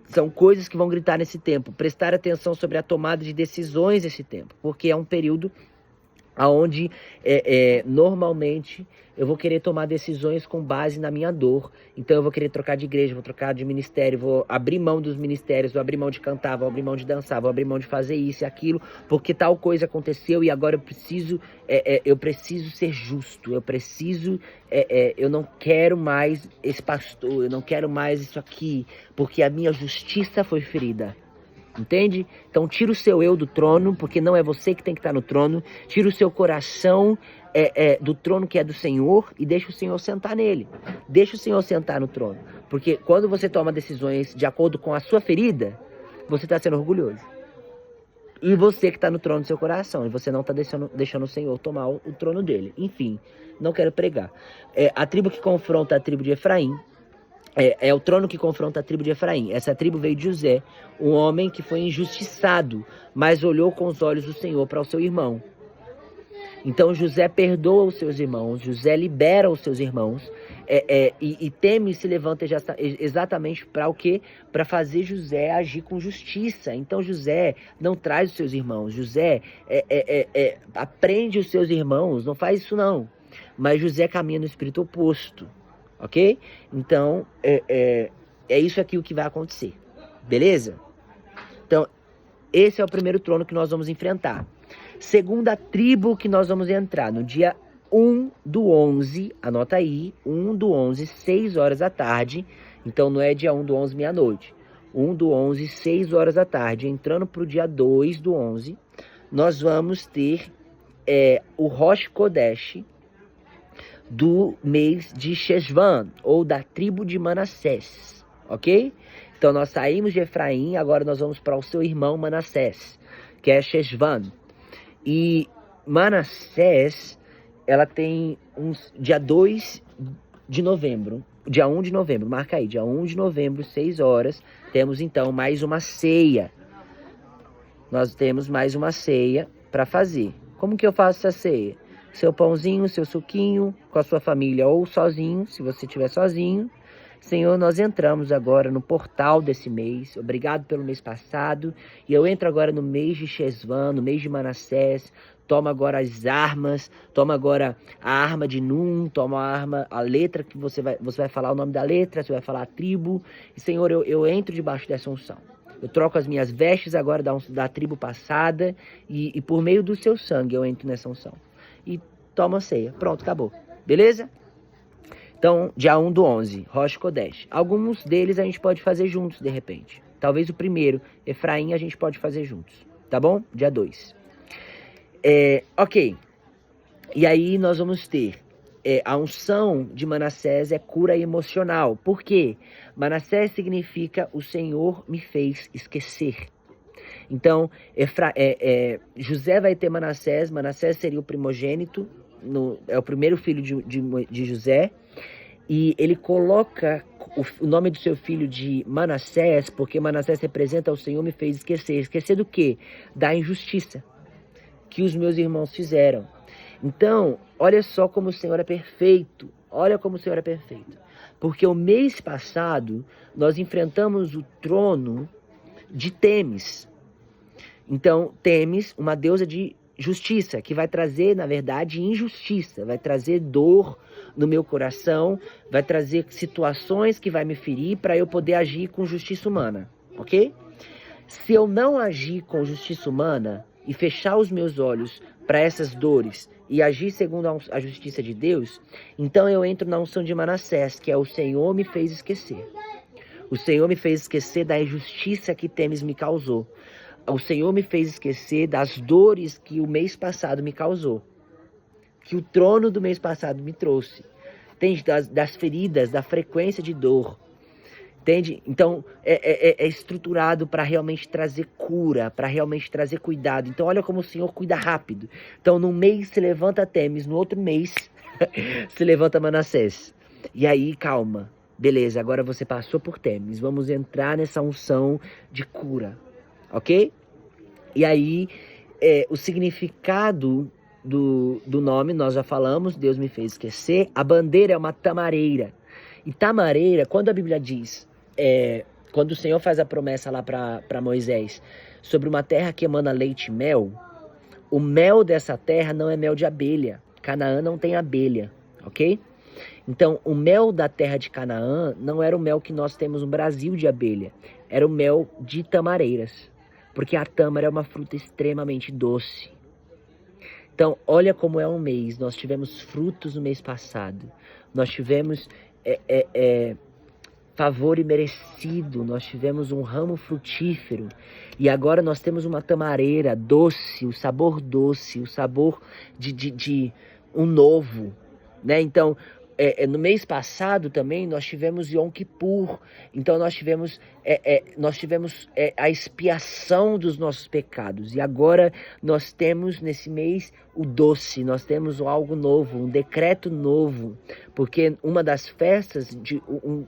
São coisas que vão gritar nesse tempo. Prestar atenção sobre a tomada de decisões nesse tempo, porque é um período onde normalmente eu vou querer tomar decisões com base na minha dor. Então eu vou querer trocar de igreja, vou trocar de ministério, vou abrir mão dos ministérios, vou abrir mão de cantar, vou abrir mão de dançar, vou abrir mão de fazer isso e aquilo, porque tal coisa aconteceu e agora eu preciso ser justo, eu não quero mais esse pastor, eu não quero mais isso aqui, porque a minha justiça foi ferida. Entende? Então tira o seu eu do trono, porque não é você que tem que estar no trono. Tira o seu coração do trono que é do Senhor e deixa o Senhor sentar nele. Deixa o Senhor sentar no trono. Porque quando você toma decisões de acordo com a sua ferida, você está sendo orgulhoso. E você que está no trono do seu coração, e você não está deixando o Senhor tomar o trono dele. Enfim, não quero pregar. A tribo que confronta a tribo de Efraim, é o trono que confronta a tribo de Efraim. Essa tribo veio de José, um homem que foi injustiçado, mas olhou com os olhos do Senhor para o seu irmão. Então José perdoa os seus irmãos, José libera os seus irmãos, e Temes se levanta exatamente para o quê? Para fazer José agir com justiça. Então José não traz os seus irmãos, José aprende os seus irmãos, não faz isso não. Mas José caminha no espírito oposto. Ok? Então, é isso aqui o que vai acontecer. Beleza? Então, esse é o primeiro trono que nós vamos enfrentar. Segunda tribo que nós vamos entrar, no dia 1/11, anota aí, 1/11, 6 horas da tarde. Então, não é dia 1/11, meia-noite. 1/11, 6 horas da tarde. Entrando para o dia 2/11, nós vamos ter o Rosh Kodesh, do mês de Shesvan, ou da tribo de Manassés, ok? Então nós saímos de Efraim, agora nós vamos para o seu irmão Manassés, que é Shesvan. E Manassés, ela tem dia 2 de novembro, dia 1 de novembro, marca aí, dia 1 de novembro, 6 horas, temos então mais uma ceia. Nós temos mais uma ceia para fazer. Como que eu faço essa ceia? Seu pãozinho, seu suquinho, com a sua família ou sozinho, se você estiver sozinho. Senhor, nós entramos agora no portal desse mês. Obrigado pelo mês passado. E eu entro agora no mês de Shesvan, no mês de Manassés. Toma agora as armas, toma agora a arma de Num, toma a letra que você vai falar o nome da letra, você vai falar a tribo. E Senhor, eu entro debaixo dessa unção. Eu troco as minhas vestes agora da tribo passada e por meio do seu sangue eu entro nessa unção. E toma a ceia. Pronto, acabou. Beleza? Então, dia 1/11, Rosh Kodesh. Alguns deles a gente pode fazer juntos, de repente. Talvez o primeiro, Efraim, a gente pode fazer juntos. Tá bom? Dia 2. Ok. E aí nós vamos ter a unção de Manassés é cura emocional. Por quê? Manassés significa o Senhor me fez esquecer. Então, José vai ter Manassés. Manassés seria o primogênito, é o primeiro filho de José. E ele coloca o nome do seu filho de Manassés, porque Manassés representa o Senhor me fez esquecer. Esquecer do quê? Da injustiça que os meus irmãos fizeram. Então, olha só como o Senhor é perfeito. Olha como o Senhor é perfeito. Porque o mês passado, nós enfrentamos o trono de Temis. Então, Temis, uma deusa de justiça, que vai trazer, na verdade, injustiça. Vai trazer dor no meu coração, vai trazer situações que vai me ferir para eu poder agir com justiça humana, ok? Se eu não agir com justiça humana e fechar os meus olhos para essas dores e agir segundo a justiça de Deus, então eu entro na unção de Manassés, que é o Senhor me fez esquecer. O Senhor me fez esquecer da injustiça que Temis me causou. O Senhor me fez esquecer das dores que o mês passado me causou, que o trono do mês passado me trouxe. Entende? Das feridas, da frequência de dor. Entende? Então, é estruturado para realmente trazer cura, para realmente trazer cuidado. Então, olha como o Senhor cuida rápido. Então, num mês se levanta Temis, no outro mês se levanta Manassés. E aí, calma. Beleza, agora você passou por Temis. Vamos entrar nessa unção de cura. Ok? E aí, o significado do nome, nós já falamos, Deus me fez esquecer. A bandeira é uma tamareira. E tamareira, quando a Bíblia diz, quando o Senhor faz a promessa lá para Moisés, sobre uma terra que emana leite e mel, o mel dessa terra não é mel de abelha. Canaã não tem abelha, ok? Então, o mel da terra de Canaã não era o mel que nós temos no Brasil de abelha. Era o mel de tamareiras. Porque a tâmara é uma fruta extremamente doce. Então, olha como é um mês. Nós tivemos frutos no mês passado. Nós tivemos favor imerecido. Nós tivemos um ramo frutífero. E agora nós temos uma tamareira doce, o sabor de um novo. Né? Então, no mês passado também nós tivemos Yom Kippur. Então nós tivemos a expiação dos nossos pecados. E agora nós temos nesse mês o doce. Nós temos algo novo, um decreto novo. Porque uma das festas,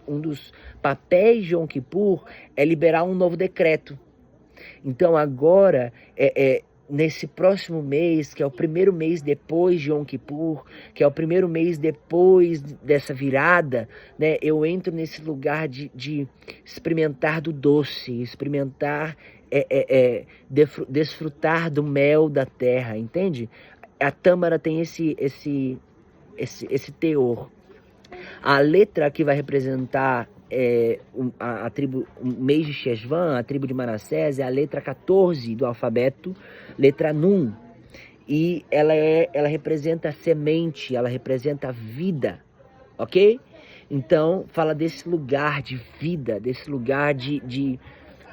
um dos papéis de Yom Kippur é liberar um novo decreto. Então agora nesse próximo mês, que é o primeiro mês depois de Yom Kippur, que é o primeiro mês depois dessa virada, né, eu entro nesse lugar de experimentar do doce, experimentar, desfrutar do mel da terra, entende? A tâmara tem esse teor. A letra que vai representar a tribo, o mês de Sheshvan, a tribo de Manassés, é a letra 14 do alfabeto, letra Nun. E ela representa a semente, ela representa a vida, ok? Então, fala desse lugar de vida, desse lugar de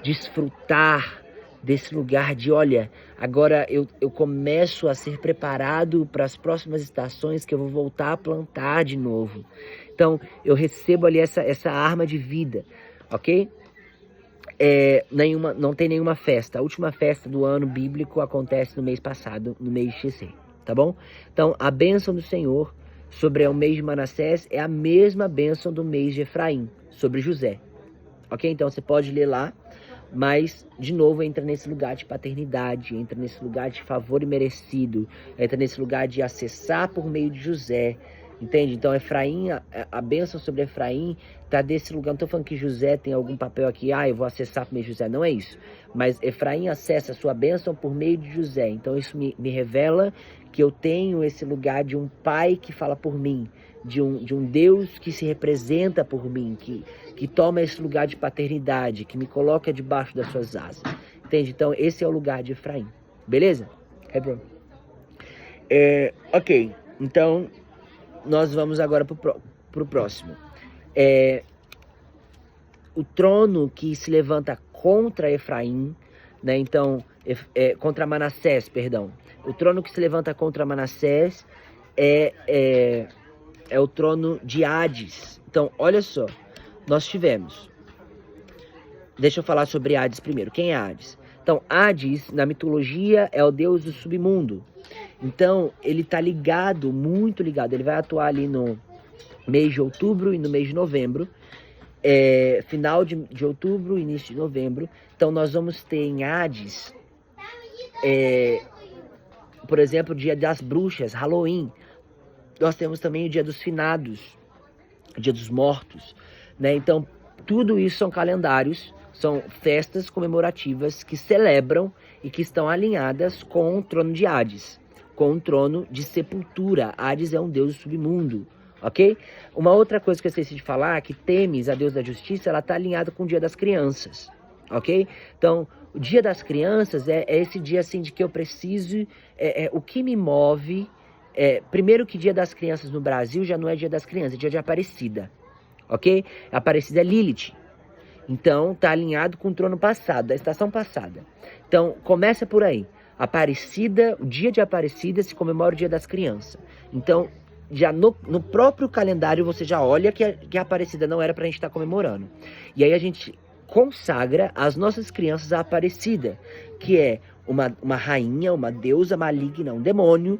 desfrutar, desse lugar de, olha, agora eu começo a ser preparado para as próximas estações que eu vou voltar a plantar de novo. Então, eu recebo ali essa arma de vida, ok? Não tem nenhuma festa. A última festa do ano bíblico acontece no mês passado, no mês de Shesem, tá bom? Então, a bênção do Senhor sobre o mês de Manassés é a mesma bênção do mês de Efraim, sobre José, ok? Então, você pode ler lá, mas, de novo, entra nesse lugar de paternidade, entra nesse lugar de favor imerecido, entra nesse lugar de acessar por meio de José, entende? Então, Efraim, a bênção sobre Efraim está desse lugar. Não estou falando que José tem algum papel aqui, eu vou acessar por meio de José. Não é isso. Mas Efraim acessa a sua bênção por meio de José. Então, isso me revela que eu tenho esse lugar de um pai que fala por mim, de um Deus que se representa por mim, que toma esse lugar de paternidade, que me coloca debaixo das suas asas. Entende? Então, esse é o lugar de Efraim. Beleza? Ok. Então, nós vamos agora pro próximo. O trono que se levanta contra Efraim, né? Então, contra Manassés, perdão. O trono que se levanta contra Manassés é o trono de Hades. Então, olha só, nós tivemos... Deixa eu falar sobre Hades primeiro. Quem é Hades? Então, Hades, na mitologia, é o deus do submundo. Então, ele tá ligado, muito ligado. Ele vai atuar ali no mês de outubro e no mês de novembro. Final de outubro, início de novembro. Então, nós vamos ter em Hades, por exemplo, o dia das bruxas, Halloween. Nós temos também o dia dos finados, o dia dos mortos, né? Então, tudo isso são calendários, são festas comemorativas que celebram e que estão alinhadas com o trono de Hades, com o trono de sepultura. Hades é um deus do submundo, ok? Uma outra coisa que eu esqueci de falar é que Temis, a deusa da justiça, ela está alinhada com o dia das crianças, ok? Então, o dia das crianças é esse dia assim de que eu preciso, o que me move. Primeiro que dia das crianças no Brasil já não é dia das crianças, é dia de Aparecida, ok? Aparecida é Lilith. Então, tá alinhado com o trono passado, da estação passada. Então, começa por aí. Aparecida, o dia de Aparecida se comemora o dia das crianças. Então, já no próprio calendário você já olha que a Aparecida não era pra gente estar comemorando. E aí a gente consagra as nossas crianças à Aparecida, que é uma rainha, uma deusa maligna, um demônio,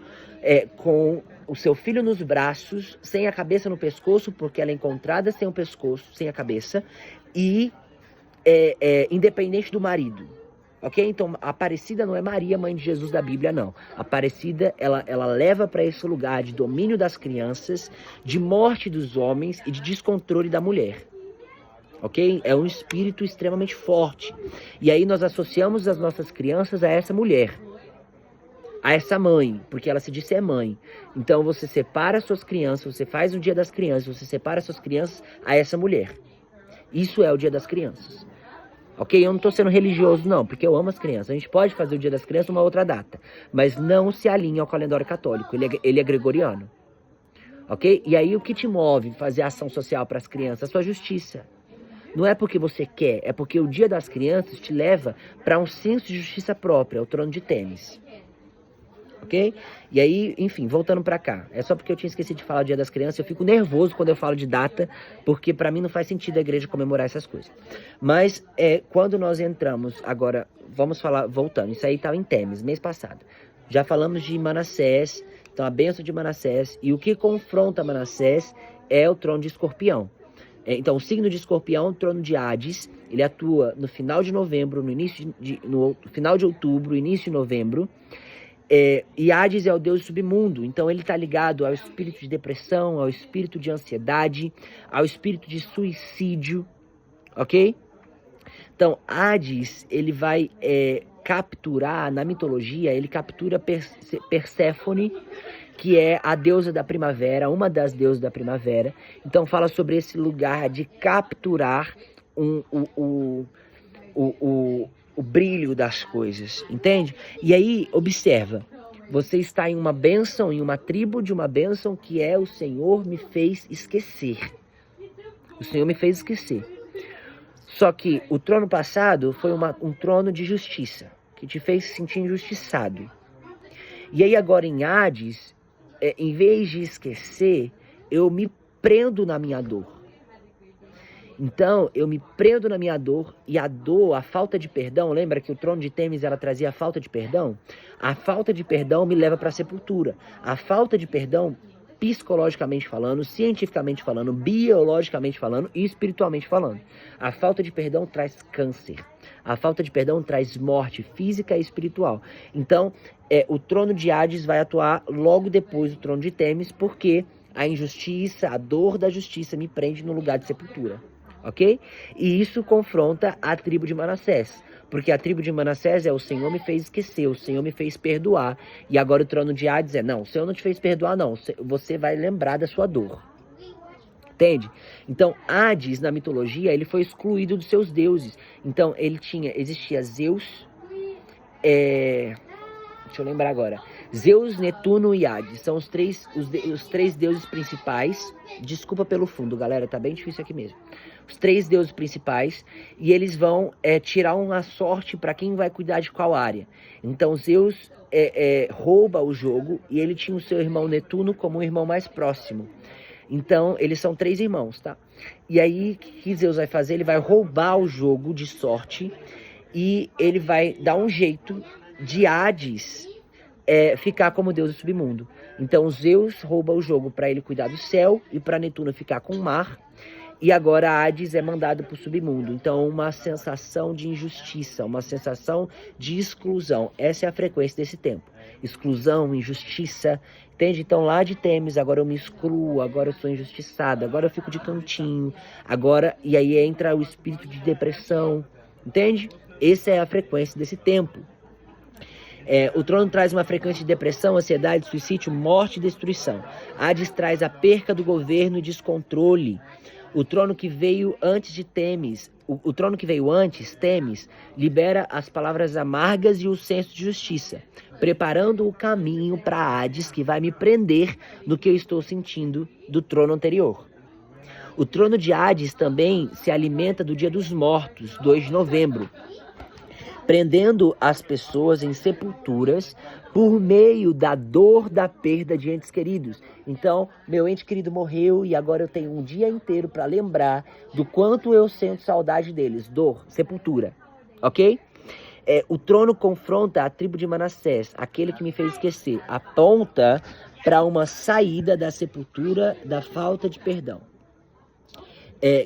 com o seu filho nos braços, sem a cabeça no pescoço, porque ela é encontrada sem o pescoço, sem a cabeça, e independente do marido, ok? Então, a Aparecida não é Maria, mãe de Jesus da Bíblia, não. A Aparecida, ela leva para esse lugar de domínio das crianças, de morte dos homens e de descontrole da mulher, ok? É um espírito extremamente forte. E aí nós associamos as nossas crianças a essa mulher, a essa mãe, porque ela se diz ser mãe. Então você separa suas crianças, você faz o dia das crianças, você separa suas crianças a essa mulher. Isso é o dia das crianças, ok? Eu não estou sendo religioso não, porque eu amo as crianças. A gente pode fazer o dia das crianças numa outra data, mas não se alinha ao calendário católico, ele é gregoriano, ok? E aí o que te move fazer ação social para as crianças? A sua justiça. Não é porque você quer, é porque o dia das crianças te leva para um senso de justiça própria, o trono de Temis. Ok? E aí, enfim, voltando pra cá. É só porque eu tinha esquecido de falar do Dia das Crianças. Eu fico nervoso quando eu falo de data, porque pra mim não faz sentido a igreja comemorar essas coisas. Mas quando nós entramos, agora, vamos falar, voltando. Isso aí estava em Temis, mês passado. Já falamos de Manassés, então a bênção de Manassés. E o que confronta Manassés é o trono de Escorpião. Então, o signo de Escorpião, o trono de Hades, ele atua no final de novembro, no final de outubro, início de novembro. E Hades é o deus do submundo, então ele está ligado ao espírito de depressão, ao espírito de ansiedade, ao espírito de suicídio, ok? Então, Hades, ele vai capturar, na mitologia, ele captura Perséfone, que é a deusa da primavera, uma das deusas da primavera. Então, fala sobre esse lugar de capturar o brilho das coisas, entende? E aí, observa, você está em uma bênção, em uma tribo de uma bênção que é o Senhor me fez esquecer. O Senhor me fez esquecer. Só que o trono passado foi um trono de justiça, que te fez se sentir injustiçado. E aí agora em Hades, em vez de esquecer, eu me prendo na minha dor. Então, eu me prendo na minha dor, e a dor, a falta de perdão, lembra que o trono de Temis, ela trazia a falta de perdão? A falta de perdão me leva para a sepultura. A falta de perdão, psicologicamente falando, cientificamente falando, biologicamente falando e espiritualmente falando. A falta de perdão traz câncer. A falta de perdão traz morte física e espiritual. Então, o trono de Hades vai atuar logo depois do trono de Temis, porque a injustiça, a dor da justiça me prende no lugar de sepultura. Ok? E isso confronta a tribo de Manassés, porque a tribo de Manassés o Senhor me fez esquecer, o Senhor me fez perdoar, e agora o trono de Hades não, o Senhor não te fez perdoar não, você vai lembrar da sua dor, entende? Então Hades na mitologia, ele foi excluído dos seus deuses, então existia Zeus, Deixa eu lembrar agora. Zeus, Netuno e Hades. São os três deuses principais. Desculpa pelo fundo, galera. Tá bem difícil aqui mesmo. Os 3 deuses principais. E eles vão tirar uma sorte para quem vai cuidar de qual área. Então Zeus rouba o jogo. E ele tinha o seu irmão Netuno como o irmão mais próximo. Então, eles são 3 irmãos, tá? E aí, o que Zeus vai fazer? Ele vai roubar o jogo de sorte. E ele vai dar um jeito de Hades ficar como deus do submundo. Então Zeus rouba o jogo para ele cuidar do céu e para Netuno ficar com o mar. E agora Hades é mandado para o submundo. Então uma sensação de injustiça, uma sensação de exclusão. Essa é a frequência desse tempo. Exclusão, injustiça. Entende? Então lá de Temis, agora eu me excluo, agora eu sou injustiçado, agora eu fico de cantinho. E aí entra o espírito de depressão. Entende? Essa é a frequência desse tempo. O trono traz uma frequência de depressão, ansiedade, suicídio, morte e destruição. Hades traz a perca do governo e descontrole. O trono que veio antes de Temis, Temis, libera as palavras amargas e o senso de justiça, preparando o caminho para Hades, que vai me prender no que eu estou sentindo do trono anterior. O trono de Hades também se alimenta do Dia dos Mortos, 2 de novembro. Prendendo as pessoas em sepulturas por meio da dor da perda de entes queridos. Então, meu ente querido morreu e agora eu tenho um dia inteiro para lembrar do quanto eu sinto saudade deles. Dor, sepultura, ok? O trono confronta a tribo de Manassés, aquele que me fez esquecer. Aponta para uma saída da sepultura, da falta de perdão.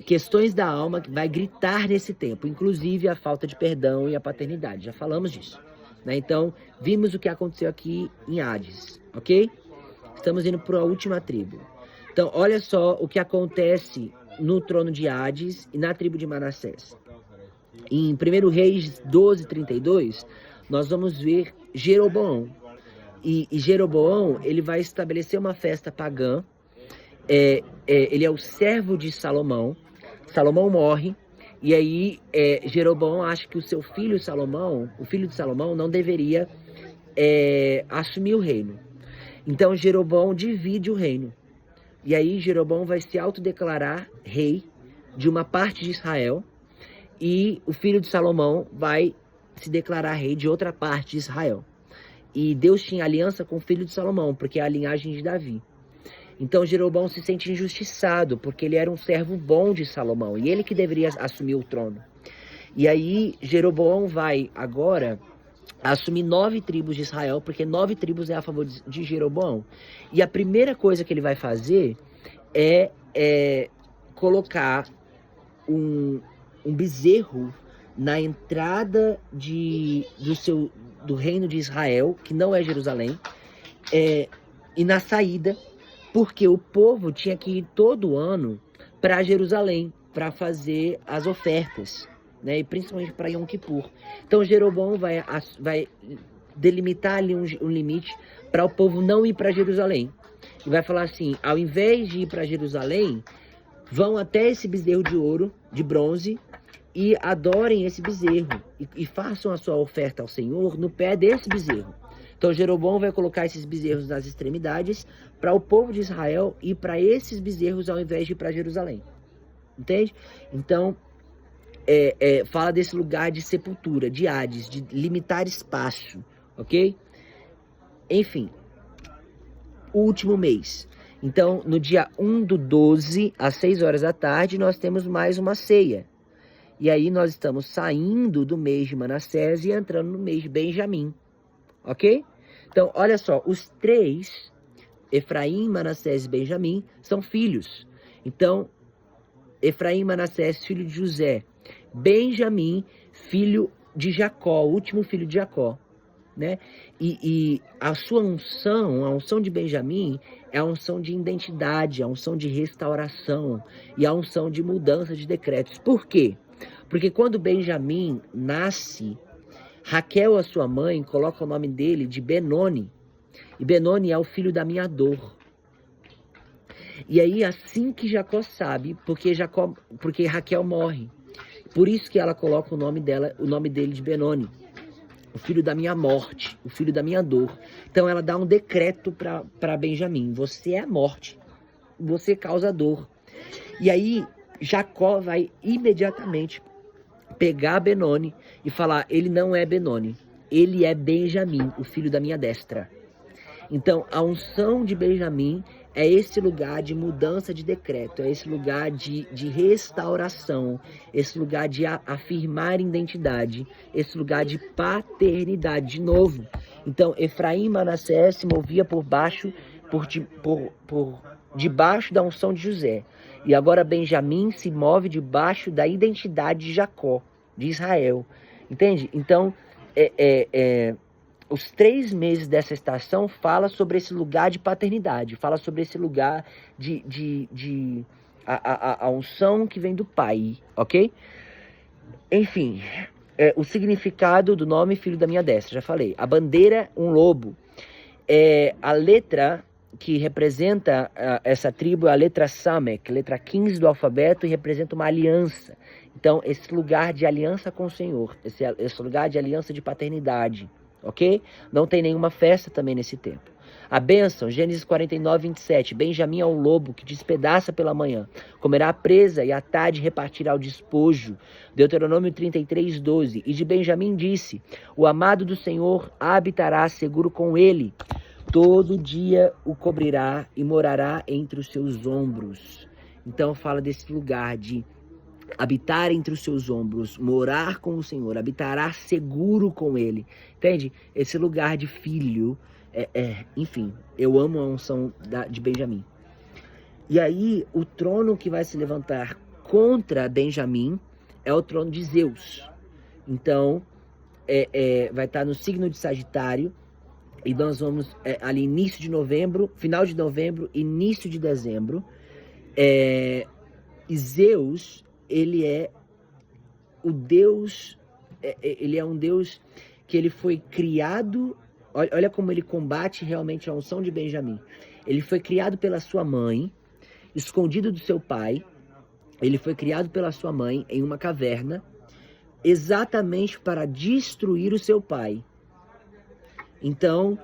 Questões da alma que vai gritar nesse tempo, inclusive a falta de perdão e a paternidade. Já falamos disso, né? Então, vimos o que aconteceu aqui em Hades, ok? Estamos indo para a última tribo. Então, olha só o que acontece no trono de Hades e na tribo de Manassés. Em 1 Reis 12:32, nós vamos ver Jeroboão. E Jeroboão, ele vai estabelecer uma festa pagã. Ele é o servo de Salomão. Salomão morre. E aí Jeroboão acha que o seu filho Salomão, o filho de Salomão, não deveria assumir o reino. Então Jeroboão divide o reino. E aí Jeroboão vai se autodeclarar rei de uma parte de Israel. E o filho de Salomão vai se declarar rei de outra parte de Israel. E Deus tinha aliança com o filho de Salomão, porque é a linhagem de Davi. Então Jeroboão se sente injustiçado, porque ele era um servo bom de Salomão, e ele que deveria assumir o trono. E aí Jeroboão vai agora assumir 9 tribos de Israel, porque 9 tribos é a favor de Jeroboão. E a primeira coisa que ele vai fazer é colocar um bezerro na entrada do reino de Israel, que não é Jerusalém, e na saída, porque o povo tinha que ir todo ano para Jerusalém para fazer as ofertas, né? E principalmente para Yom Kippur. Então Jeroboão vai delimitar ali um limite para o povo não ir para Jerusalém. E vai falar assim: ao invés de ir para Jerusalém, vão até esse bezerro de ouro, de bronze, e adorem esse bezerro. E façam a sua oferta ao Senhor no pé desse bezerro. Então Jeroboão vai colocar esses bezerros nas extremidades para o povo de Israel ir para esses bezerros ao invés de ir para Jerusalém. Entende? Então, fala desse lugar de sepultura, de Hades, de limitar espaço, ok? Enfim, o último mês. Então, no dia 1/12, às 6 horas da tarde, nós temos mais uma ceia. E aí nós estamos saindo do mês de Manassés e entrando no mês de Benjamim. Ok? Então, olha só, os 3, Efraim, Manassés e Benjamim, são filhos. Então, Efraim, Manassés, filho de José. Benjamim, filho de Jacó, o último filho de Jacó. Né? E a sua unção, a unção de Benjamim, é a unção de identidade, a unção de restauração e a unção de mudança de decretos. Por quê? Porque quando Benjamim nasce, Raquel, a sua mãe, coloca o nome dele de Benoni. E Benoni é o filho da minha dor. E aí, assim que Jacó sabe, porque Raquel morre. Por isso que ela coloca o nome dele de Benoni. o filho da minha morte, o filho da minha dor. Então ela dá um decreto para Benjamim: você é a morte, você causa dor. E aí Jacó vai imediatamente pegar Benoni e falar: ele não é Benoni, ele é Benjamim, o filho da minha destra. Então a unção de Benjamim é esse lugar de mudança de decreto, é esse lugar de restauração, esse lugar de afirmar identidade, esse lugar de paternidade, de novo. Então, Efraim e Manassés se movia por debaixo da unção de José. E agora Benjamim se move debaixo da identidade de Jacó, de Israel. Entende? Então, os 3 meses dessa estação fala sobre esse lugar de paternidade, fala sobre esse lugar a unção que vem do pai, ok? Enfim, o significado do nome filho da minha destra, já falei. A bandeira, um lobo. A letra que representa essa tribo é a letra Samek, letra 15 do alfabeto, e representa uma aliança. Então, esse lugar de aliança com o Senhor, esse lugar de aliança de paternidade. Ok? Não tem nenhuma festa também nesse tempo. A bênção, Gênesis 49, 27. Benjamim é o lobo que despedaça pela manhã, comerá a presa e à tarde repartirá o despojo. Deuteronômio 33, 12. E de Benjamim disse: o amado do Senhor habitará seguro com ele. Todo dia o cobrirá e morará entre os seus ombros. Então fala desse lugar de habitar entre os seus ombros, morar com o Senhor, habitará seguro com ele. Entende? Esse lugar de filho, enfim, eu amo a unção de Benjamim. E aí, o trono que vai se levantar contra Benjamim é o trono de Zeus. Então, vai estar no signo de Sagitário, e nós vamos ali início de novembro, final de novembro, início de dezembro. E Zeus, ele é o Deus, ele é um Deus que ele foi criado, olha como ele combate realmente a unção de Benjamim. Ele foi criado pela sua mãe, escondido do seu pai. Ele foi criado pela sua mãe em uma caverna, exatamente para destruir o seu pai. Então,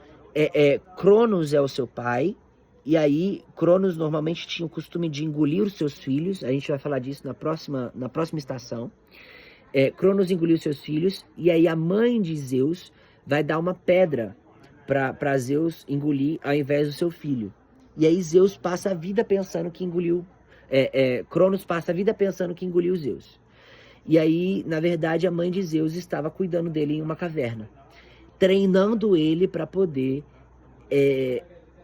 Cronos é o seu pai. E aí, Cronos normalmente tinha o costume de engolir os seus filhos. A gente vai falar disso na próxima estação. Cronos engoliu seus filhos. E aí, a mãe de Zeus vai dar uma pedra para Zeus engolir ao invés do seu filho. E aí, Zeus passa a vida pensando que engoliu. Cronos passa a vida pensando que engoliu Zeus. E aí, na verdade, a mãe de Zeus estava cuidando dele em uma caverna, treinando ele para poder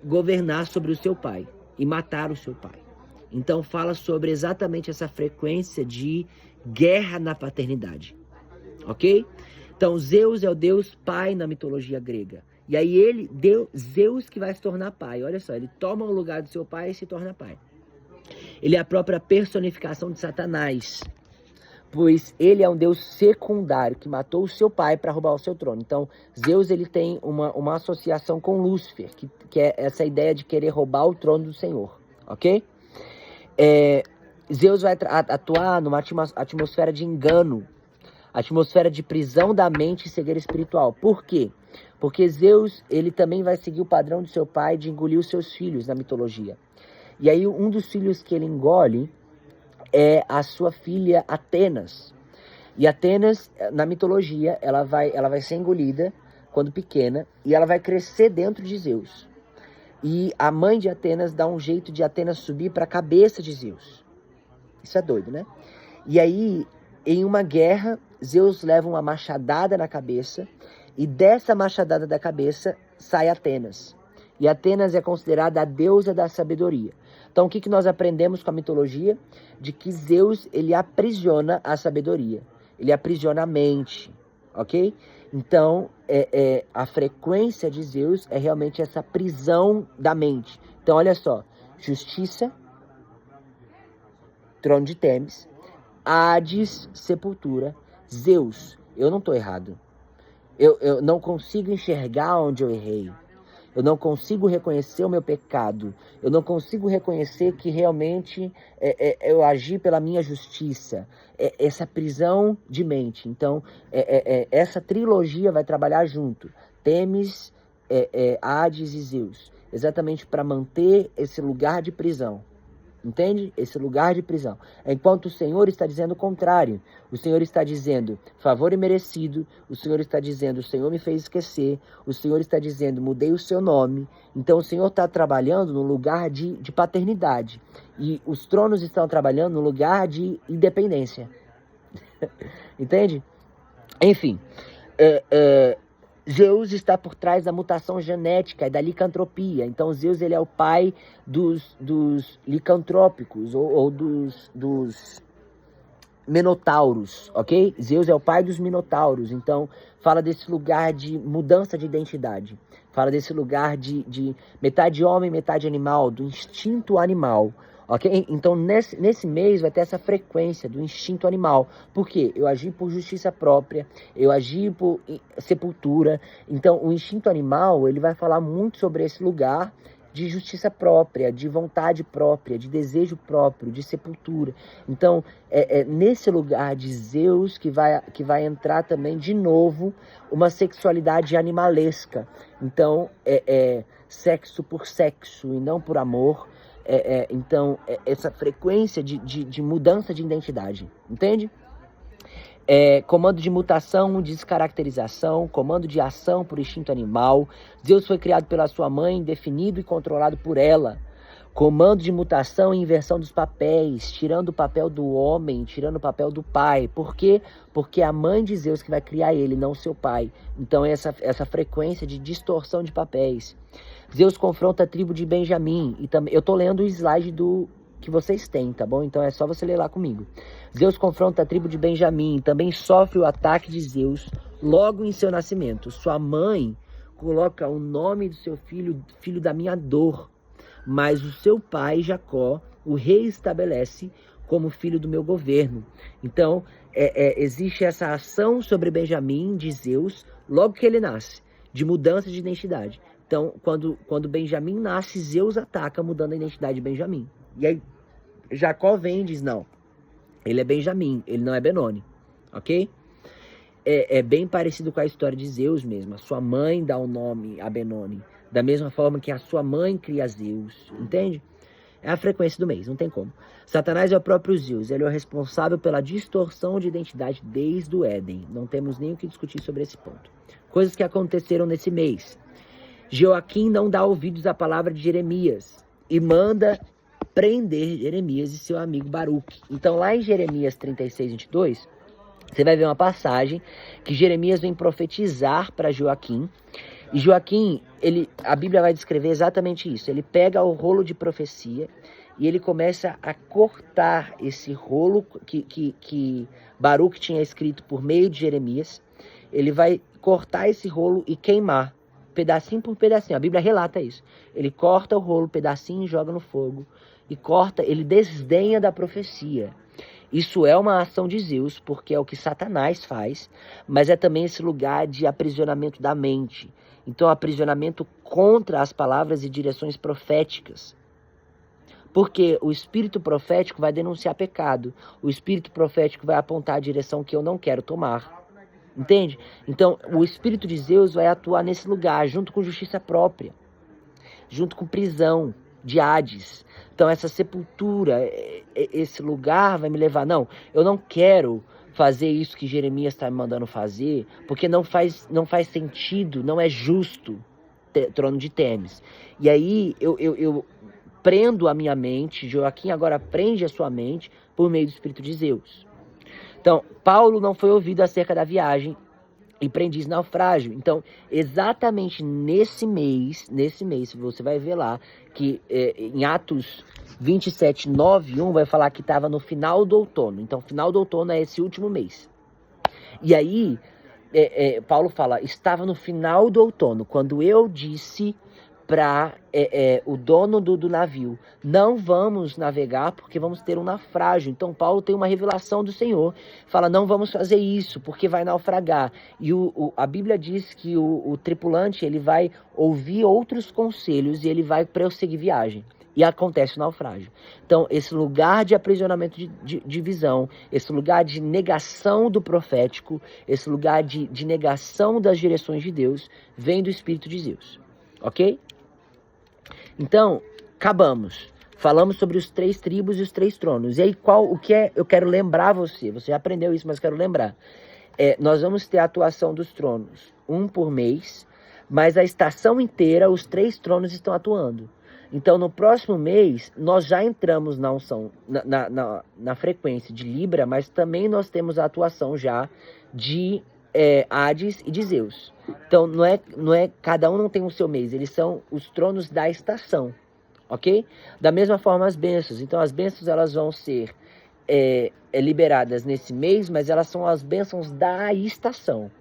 governar sobre o seu pai e matar o seu pai. Então fala sobre exatamente essa frequência de guerra na paternidade, ok? Então Zeus é o deus pai na mitologia grega. E aí Zeus que vai se tornar pai. Olha só, ele toma o lugar do seu pai e se torna pai. Ele é a própria personificação de Satanás, pois ele é um deus secundário que matou o seu pai para roubar o seu trono. Então, Zeus ele tem uma associação com Lúcifer, que é essa ideia de querer roubar o trono do Senhor, ok? Zeus vai atuar numa atmosfera de engano, atmosfera de prisão da mente e cegueira espiritual. Por quê? Porque Zeus ele também vai seguir o padrão de seu pai de engolir os seus filhos na mitologia. E aí um dos filhos que ele engole é a sua filha Atenas. E Atenas, na mitologia, ela vai ser engolida quando pequena e ela vai crescer dentro de Zeus. E a mãe de Atenas dá um jeito de Atenas subir para a cabeça de Zeus. Isso é doido, né? E aí, em uma guerra, Zeus leva uma machadada na cabeça e dessa machadada da cabeça sai Atenas. E Atenas é considerada a deusa da sabedoria. Então, o que nós aprendemos com a mitologia? De que Zeus, ele aprisiona a sabedoria. Ele aprisiona a mente, ok? Então, a frequência de Zeus é realmente essa prisão da mente. Então, olha só. Justiça, trono de Temis, Hades, sepultura, Zeus. Eu não estou errado. Eu não consigo enxergar onde eu errei. eu não consigo reconhecer o meu pecado, eu não consigo reconhecer que realmente eu agi pela minha justiça, essa prisão de mente. Então, essa trilogia vai trabalhar junto, Temis, Hades e Zeus, exatamente para manter esse lugar de prisão. Entende? Esse lugar de prisão. Enquanto o Senhor está dizendo o contrário. O Senhor está dizendo favor imerecido. O Senhor está dizendo o Senhor me fez esquecer. O Senhor está dizendo mudei o seu nome. Então o Senhor está trabalhando no lugar de paternidade. E os tronos estão trabalhando no lugar de independência. Entende? Enfim. Zeus está por trás da mutação genética e da licantropia. Então Zeus ele é o pai dos licantrópicos ou dos minotauros, ok? Zeus é o pai dos minotauros. Então fala desse lugar de mudança de identidade. Fala desse lugar de metade homem, metade animal, do instinto animal. Ok? Então, nesse mês vai ter essa frequência do instinto animal. Por quê? Eu agi por justiça própria, eu agi por sepultura. Então, o instinto animal, ele vai falar muito sobre esse lugar de justiça própria, de vontade própria, de desejo próprio, de sepultura. Então, é nesse lugar de Zeus que vai entrar também, de novo, uma sexualidade animalesca. Então, sexo por sexo e não por amor. Então, essa frequência de mudança de identidade, entende? Comando de mutação, descaracterização, comando de ação por instinto animal. Zeus foi criado pela sua mãe, definido e controlado por ela. Comando de mutação e inversão dos papéis, tirando o papel do homem, tirando o papel do pai. Por quê? Porque é a mãe de Zeus que vai criar ele, não seu pai. Então, essa frequência de distorção de papéis. Zeus confronta a tribo de Benjamim. E também, eu tô lendo o slide que vocês têm, tá bom? Então é só você ler lá comigo. Zeus confronta a tribo de Benjamim. Também sofre o ataque de Zeus logo em seu nascimento. Sua mãe coloca o nome do seu filho, filho da minha dor. Mas o seu pai, Jacó, o reestabelece como filho do meu governo. Então, existe essa ação sobre Benjamim, de Zeus, logo que ele nasce, de mudança de identidade. Então, quando Benjamim nasce, Zeus ataca, mudando a identidade de Benjamim. E aí, Jacó vem e diz, não, ele é Benjamim, ele não é Benoni, ok? É bem parecido com a história de Zeus mesmo. A sua mãe dá o nome a Benoni, da mesma forma que a sua mãe cria Zeus, entende? É a frequência do mês, não tem como. Satanás é o próprio Zeus, ele é o responsável pela distorção de identidade desde o Éden. Não temos nem o que discutir sobre esse ponto. Coisas que aconteceram nesse mês. Joaquim não dá ouvidos à palavra de Jeremias e manda prender Jeremias e seu amigo Baruque. Então lá em Jeremias 36, 22, você vai ver uma passagem que Jeremias vem profetizar para Joaquim. E Joaquim, a Bíblia vai descrever exatamente isso. Ele pega o rolo de profecia e ele começa a cortar esse rolo que Baruque tinha escrito por meio de Jeremias. Ele vai cortar esse rolo e queimar, pedacinho por pedacinho. A Bíblia relata isso. Ele corta o rolo, pedacinho, e joga no fogo. E corta, ele desdenha da profecia. Isso é uma ação de Zeus, porque é o que Satanás faz, mas é também esse lugar de aprisionamento da mente. Então, aprisionamento contra as palavras e direções proféticas. Porque o espírito profético vai denunciar pecado. O espírito profético vai apontar a direção que eu não quero tomar. Entende? Então, o espírito de Zeus vai atuar nesse lugar, junto com justiça própria, junto com prisão de Hades. Então, essa sepultura, esse lugar vai me levar. Não, eu não quero fazer isso que Jeremias está me mandando fazer, porque não faz sentido, não é justo, trono de Temis. E aí, eu prendo a minha mente, Joaquim agora prende a sua mente por meio do espírito de Zeus. Então, Paulo não foi ouvido acerca da viagem e aprendiz naufrágio. Então, exatamente nesse mês, você vai ver lá que em Atos 27, 9 e 1 vai falar que estava no final do outono. Então, final do outono é esse último mês. E aí, Paulo fala, estava no final do outono, quando eu disse para o dono do navio: não vamos navegar porque vamos ter um naufrágio. Então Paulo tem uma revelação do Senhor, fala: não vamos fazer isso porque vai naufragar. E a Bíblia diz que o tripulante, ele vai ouvir outros conselhos e ele vai prosseguir viagem. E acontece o naufrágio. Então, esse lugar de aprisionamento de visão, esse lugar de negação do profético, esse lugar de negação das direções de Deus, vem do Espírito de Deus. Ok? Então, acabamos. Falamos sobre os 3 tribos e os 3 tronos. E aí, eu quero lembrar você já aprendeu isso, mas quero lembrar. Nós vamos ter a atuação dos tronos, um por mês, mas a estação inteira, os 3 tronos estão atuando. Então, no próximo mês, nós já entramos na unção, na frequência de Libra, mas também nós temos a atuação já de Hades e de Zeus. Então, não é cada um não tem o seu mês, eles são os tronos da estação, ok? Da mesma forma as bênçãos. Então, as bênçãos, elas vão ser liberadas nesse mês, mas elas são as bênçãos da estação.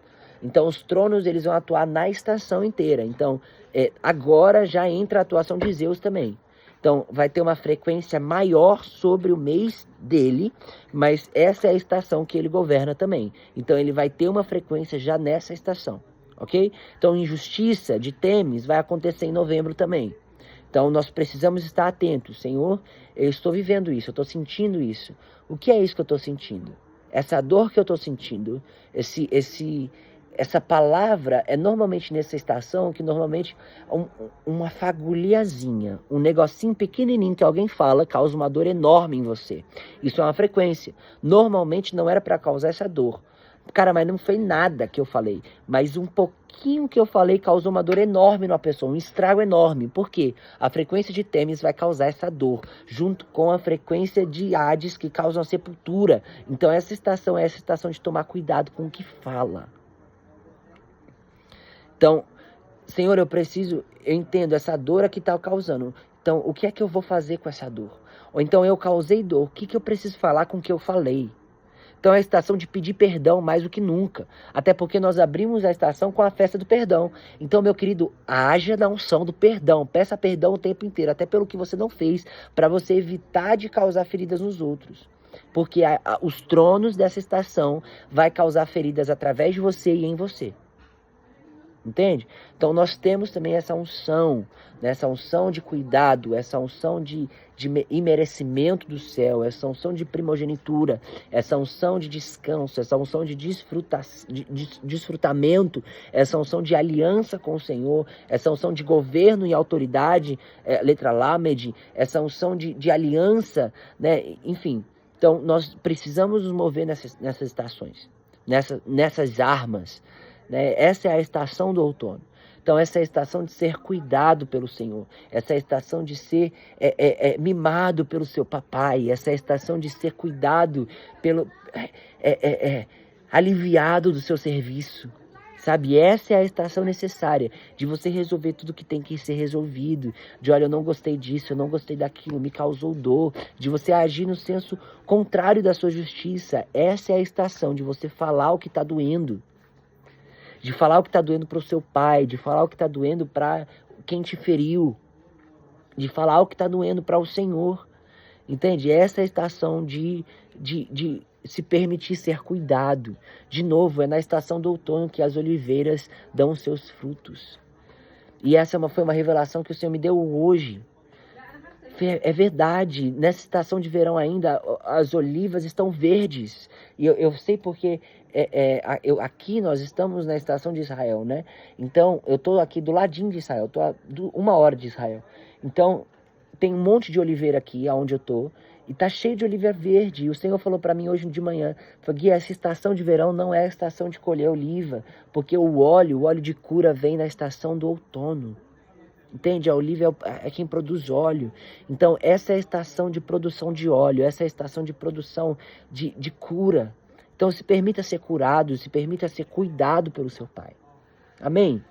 Então, os tronos, eles vão atuar na estação inteira. Então, agora já entra a atuação de Zeus também. Então, vai ter uma frequência maior sobre o mês dele, mas essa é a estação que ele governa também. Então, ele vai ter uma frequência já nessa estação, ok? Então, injustiça de Temis vai acontecer em novembro também. Então, nós precisamos estar atentos. Senhor, eu estou vivendo isso, eu estou sentindo isso. O que é isso que eu estou sentindo? Essa dor que eu estou sentindo, essa palavra é normalmente nessa estação, que normalmente uma fagulhazinha, um negocinho pequenininho que alguém fala, causa uma dor enorme em você. Isso é uma frequência. Normalmente não era para causar essa dor. Cara, mas não foi nada que eu falei. Mas um pouquinho que eu falei causou uma dor enorme numa pessoa, um estrago enorme. Por quê? A frequência de Temis vai causar essa dor, junto com a frequência de Hades, que causam a sepultura. Então essa estação é essa estação de tomar cuidado com o que fala. Então, Senhor, eu entendo essa dor aqui está causando. Então, o que é que eu vou fazer com essa dor? Ou então, eu causei dor, o que eu preciso falar com o que eu falei? Então, é a estação de pedir perdão mais do que nunca. Até porque nós abrimos a estação com a festa do perdão. Então, meu querido, haja na unção do perdão. Peça perdão o tempo inteiro, até pelo que você não fez, para você evitar de causar feridas nos outros. Porque os tronos dessa estação vai causar feridas através de você e em você. Entende? Então nós temos também essa unção, né? Essa unção de cuidado, essa unção de imerecimento do céu, essa unção de primogenitura, essa unção de descanso, essa unção de desfrutamento, essa unção de aliança com o Senhor, essa unção de governo e autoridade, letra Lamed, essa unção de aliança, né? Enfim, então nós precisamos nos mover nessas estações, nessas armas. Né? Essa é a estação do outono. Então essa é a estação de ser cuidado pelo Senhor. Essa é a estação de ser mimado pelo seu papai. Essa é a estação de ser cuidado aliviado do seu serviço. Sabe, essa é a estação necessária de você resolver tudo que tem que ser resolvido. De, olha, eu não gostei disso, eu não gostei daquilo, me causou dor. De você agir no senso contrário da sua justiça. Essa é a estação de você falar o que está doendo. De falar o que está doendo para o seu pai, de falar o que está doendo para quem te feriu, de falar o que está doendo para o Senhor, entende? Essa é a estação de se permitir ser cuidado. De novo, é na estação do outono que as oliveiras dão os seus frutos. E essa foi uma revelação que o Senhor me deu hoje. É verdade, nessa estação de verão ainda, as olivas estão verdes. E eu sei porque aqui nós estamos na estação de Israel, né? Então, eu estou aqui do ladinho de Israel, estou a 1 hora de Israel. Então, tem um monte de oliveira aqui, onde eu estou, e tá cheio de oliveira verde. E o Senhor falou para mim hoje de manhã, falou: Gui, essa estação de verão não é a estação de colher oliva, porque o óleo de cura vem na estação do outono. Entende? A oliva é quem produz óleo. Então, essa é a estação de produção de óleo. Essa é a estação de produção de cura. Então, se permita ser curado, se permita ser cuidado pelo seu Pai. Amém?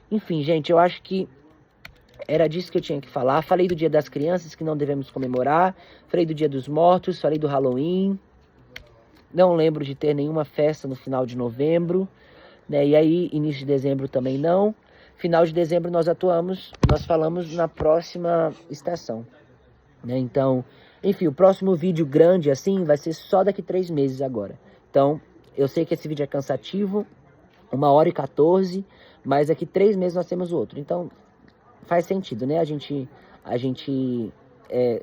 Enfim, gente, eu acho que era disso que eu tinha que falar. Falei do Dia das Crianças, que não devemos comemorar. Falei do Dia dos Mortos. Falei do Halloween. Não lembro de ter nenhuma festa no final de novembro. Né? E aí, início de dezembro também não. final de dezembro nós falamos na próxima estação, né? Então, enfim, o próximo vídeo grande assim vai ser só daqui 3 meses agora. Então, eu sei que esse vídeo é cansativo, 1h14, mas daqui 3 meses nós temos o outro. Então, faz sentido, né? A gente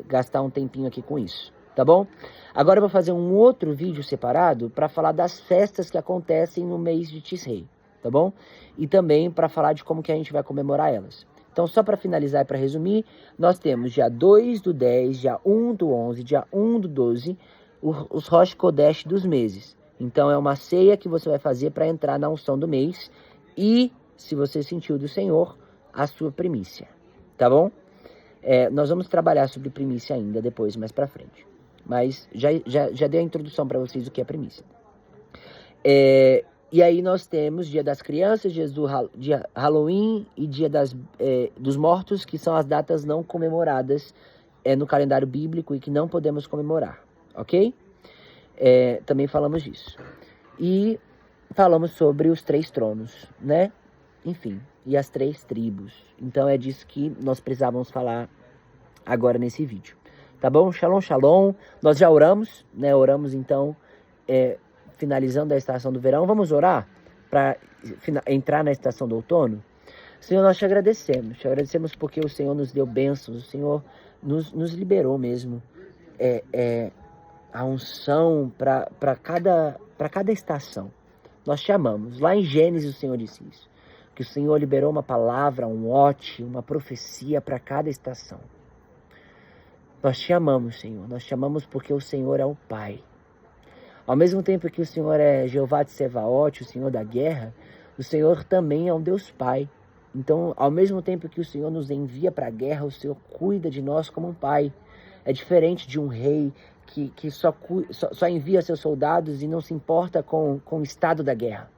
gastar um tempinho aqui com isso, tá bom? Agora eu vou fazer um outro vídeo separado para falar das festas que acontecem no mês de Tisrei, tá bom? E também para falar de como que a gente vai comemorar elas. Então, só para finalizar e para resumir, nós temos dia 2 do 10, dia 1 do 11, dia 1 do 12, os Rosh Kodesh dos meses. Então, é uma ceia que você vai fazer para entrar na unção do mês e, se você sentiu do Senhor, a sua primícia, tá bom? Nós vamos trabalhar sobre primícia ainda depois, mais pra frente. Mas já dei a introdução para vocês do que é primícia. E aí nós temos Dia das Crianças, dia Halloween e Dia dos Mortos, que são as datas não comemoradas no calendário bíblico e que não podemos comemorar, ok? Também falamos disso. E falamos sobre os 3 tronos, né? Enfim, e as 3 tribos. Então é disso que nós precisávamos falar agora nesse vídeo. Tá bom? Shalom, shalom. Nós já oramos, né? Oramos então, finalizando a estação do verão. Vamos orar para entrar na estação do outono? Senhor, nós te agradecemos porque o Senhor nos deu bênçãos, o Senhor nos liberou mesmo. A unção para cada estação. Nós te amamos. Lá em Gênesis o Senhor disse isso. Que o Senhor liberou uma palavra, um ote, uma profecia para cada estação. Nós te amamos, Senhor. Nós te amamos porque o Senhor é o Pai. Ao mesmo tempo que o Senhor é Jeová de Sevaote, o Senhor da guerra, o Senhor também é um Deus Pai. Então, ao mesmo tempo que o Senhor nos envia para a guerra, o Senhor cuida de nós como um pai. É diferente de um rei que só envia seus soldados e não se importa com o estado da guerra.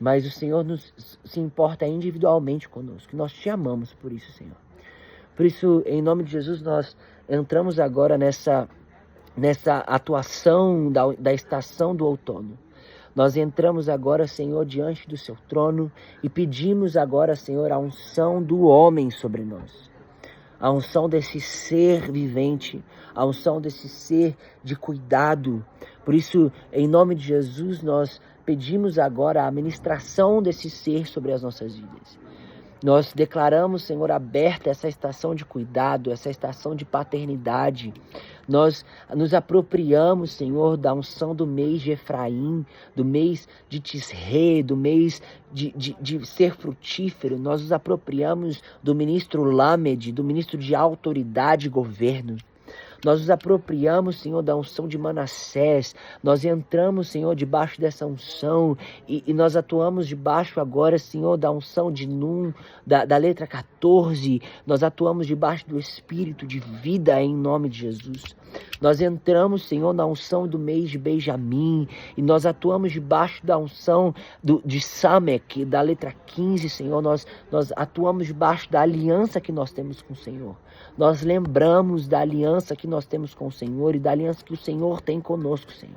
Mas o Senhor se importa individualmente conosco. Nós te amamos por isso, Senhor. Por isso, em nome de Jesus, nós entramos agora nessa atuação da estação do outono. Nós entramos agora, Senhor, diante do seu trono e pedimos agora, Senhor, a unção do homem sobre nós. A unção desse ser vivente, a unção desse ser de cuidado. Por isso, em nome de Jesus, nós pedimos agora a ministração desse ser sobre as nossas vidas. Nós declaramos, Senhor, aberta essa estação de cuidado, essa estação de paternidade. Nós nos apropriamos, Senhor, da unção do mês de Efraim, do mês de Tisrei, do mês de ser frutífero. Nós nos apropriamos do ministro Lamed, do ministro de autoridade e governo. Nós nos apropriamos, Senhor, da unção de Manassés. Nós entramos, Senhor, debaixo dessa unção e nós atuamos debaixo agora, Senhor, da unção de Num, da letra 14. Nós atuamos debaixo do Espírito de vida em nome de Jesus. Nós entramos, Senhor, na unção do mês de Benjamim e nós atuamos debaixo da unção de Samek, da letra 15, Senhor. Nós atuamos debaixo da aliança que nós temos com o Senhor. Nós lembramos da aliança que nós temos com o Senhor e da aliança que o Senhor tem conosco, Senhor.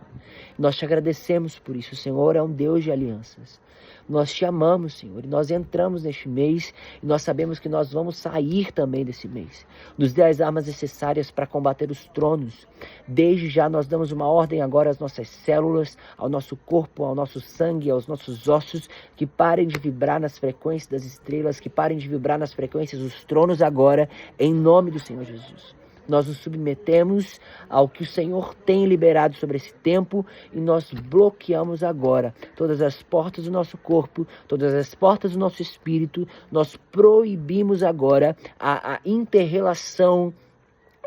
Nós te agradecemos por isso. O Senhor é um Deus de alianças. Nós te amamos, Senhor, e nós entramos neste mês e nós sabemos que nós vamos sair também desse mês. Nos dê as armas necessárias para combater os tronos. Desde já nós damos uma ordem agora às nossas células, ao nosso corpo, ao nosso sangue, aos nossos ossos, que parem de vibrar nas frequências das estrelas, que parem de vibrar nas frequências dos tronos agora, em nome do Senhor Jesus. Nós nos submetemos ao que o Senhor tem liberado sobre esse tempo e nós bloqueamos agora todas as portas do nosso corpo, todas as portas do nosso espírito. Nós proibimos agora a inter-relação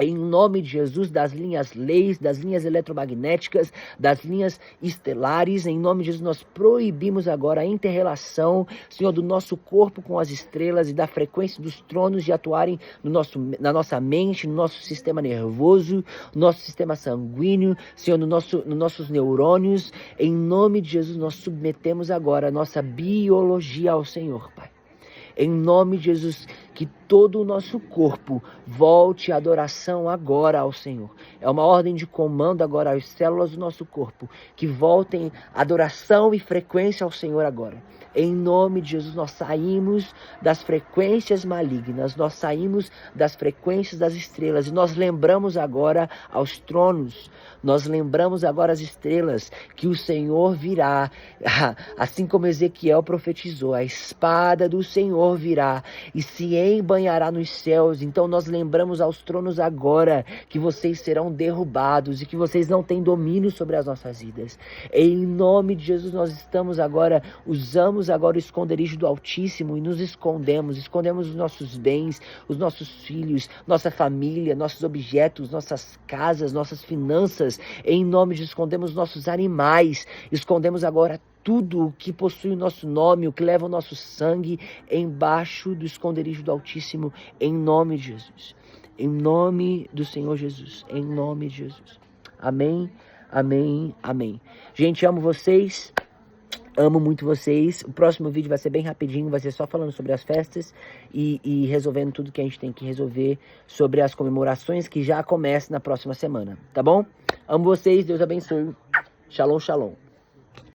em nome de Jesus, das linhas leis, das linhas eletromagnéticas, das linhas estelares. Em nome de Jesus, nós proibimos agora a inter-relação, Senhor, do nosso corpo com as estrelas e da frequência dos tronos de atuarem na nossa mente, no nosso sistema nervoso, no nosso sistema sanguíneo, Senhor, nos nossos neurônios. Em nome de Jesus, nós submetemos agora a nossa biologia ao Senhor, Pai. Em nome de Jesus, que todo o nosso corpo volte à adoração agora ao Senhor. É uma ordem de comando agora às células do nosso corpo, que voltem adoração e frequência ao Senhor agora. Em nome de Jesus, nós saímos das frequências malignas, nós saímos das frequências das estrelas e nós lembramos agora aos tronos, nós lembramos agora às estrelas que o Senhor virá, assim como Ezequiel profetizou, a espada do Senhor virá e se embanhará nos céus. Então nós lembramos aos tronos agora que vocês serão derrubados e que vocês não têm domínio sobre as nossas vidas. Em nome de Jesus, nós usamos agora o esconderijo do Altíssimo e nos escondemos os nossos bens, os nossos filhos, nossa família, nossos objetos, nossas casas, nossas finanças. Em nome de Jesus, escondemos nossos animais, escondemos agora tudo o que possui o nosso nome, o que leva o nosso sangue, embaixo do esconderijo do Altíssimo, em nome de Jesus. Em nome do Senhor Jesus, em nome de Jesus. Amém, amém, amém. Gente, amo vocês, amo muito vocês. O próximo vídeo vai ser bem rapidinho, vai ser só falando sobre as festas e resolvendo tudo que a gente tem que resolver sobre as comemorações que já começam na próxima semana, tá bom? Amo vocês, Deus abençoe. Shalom, shalom.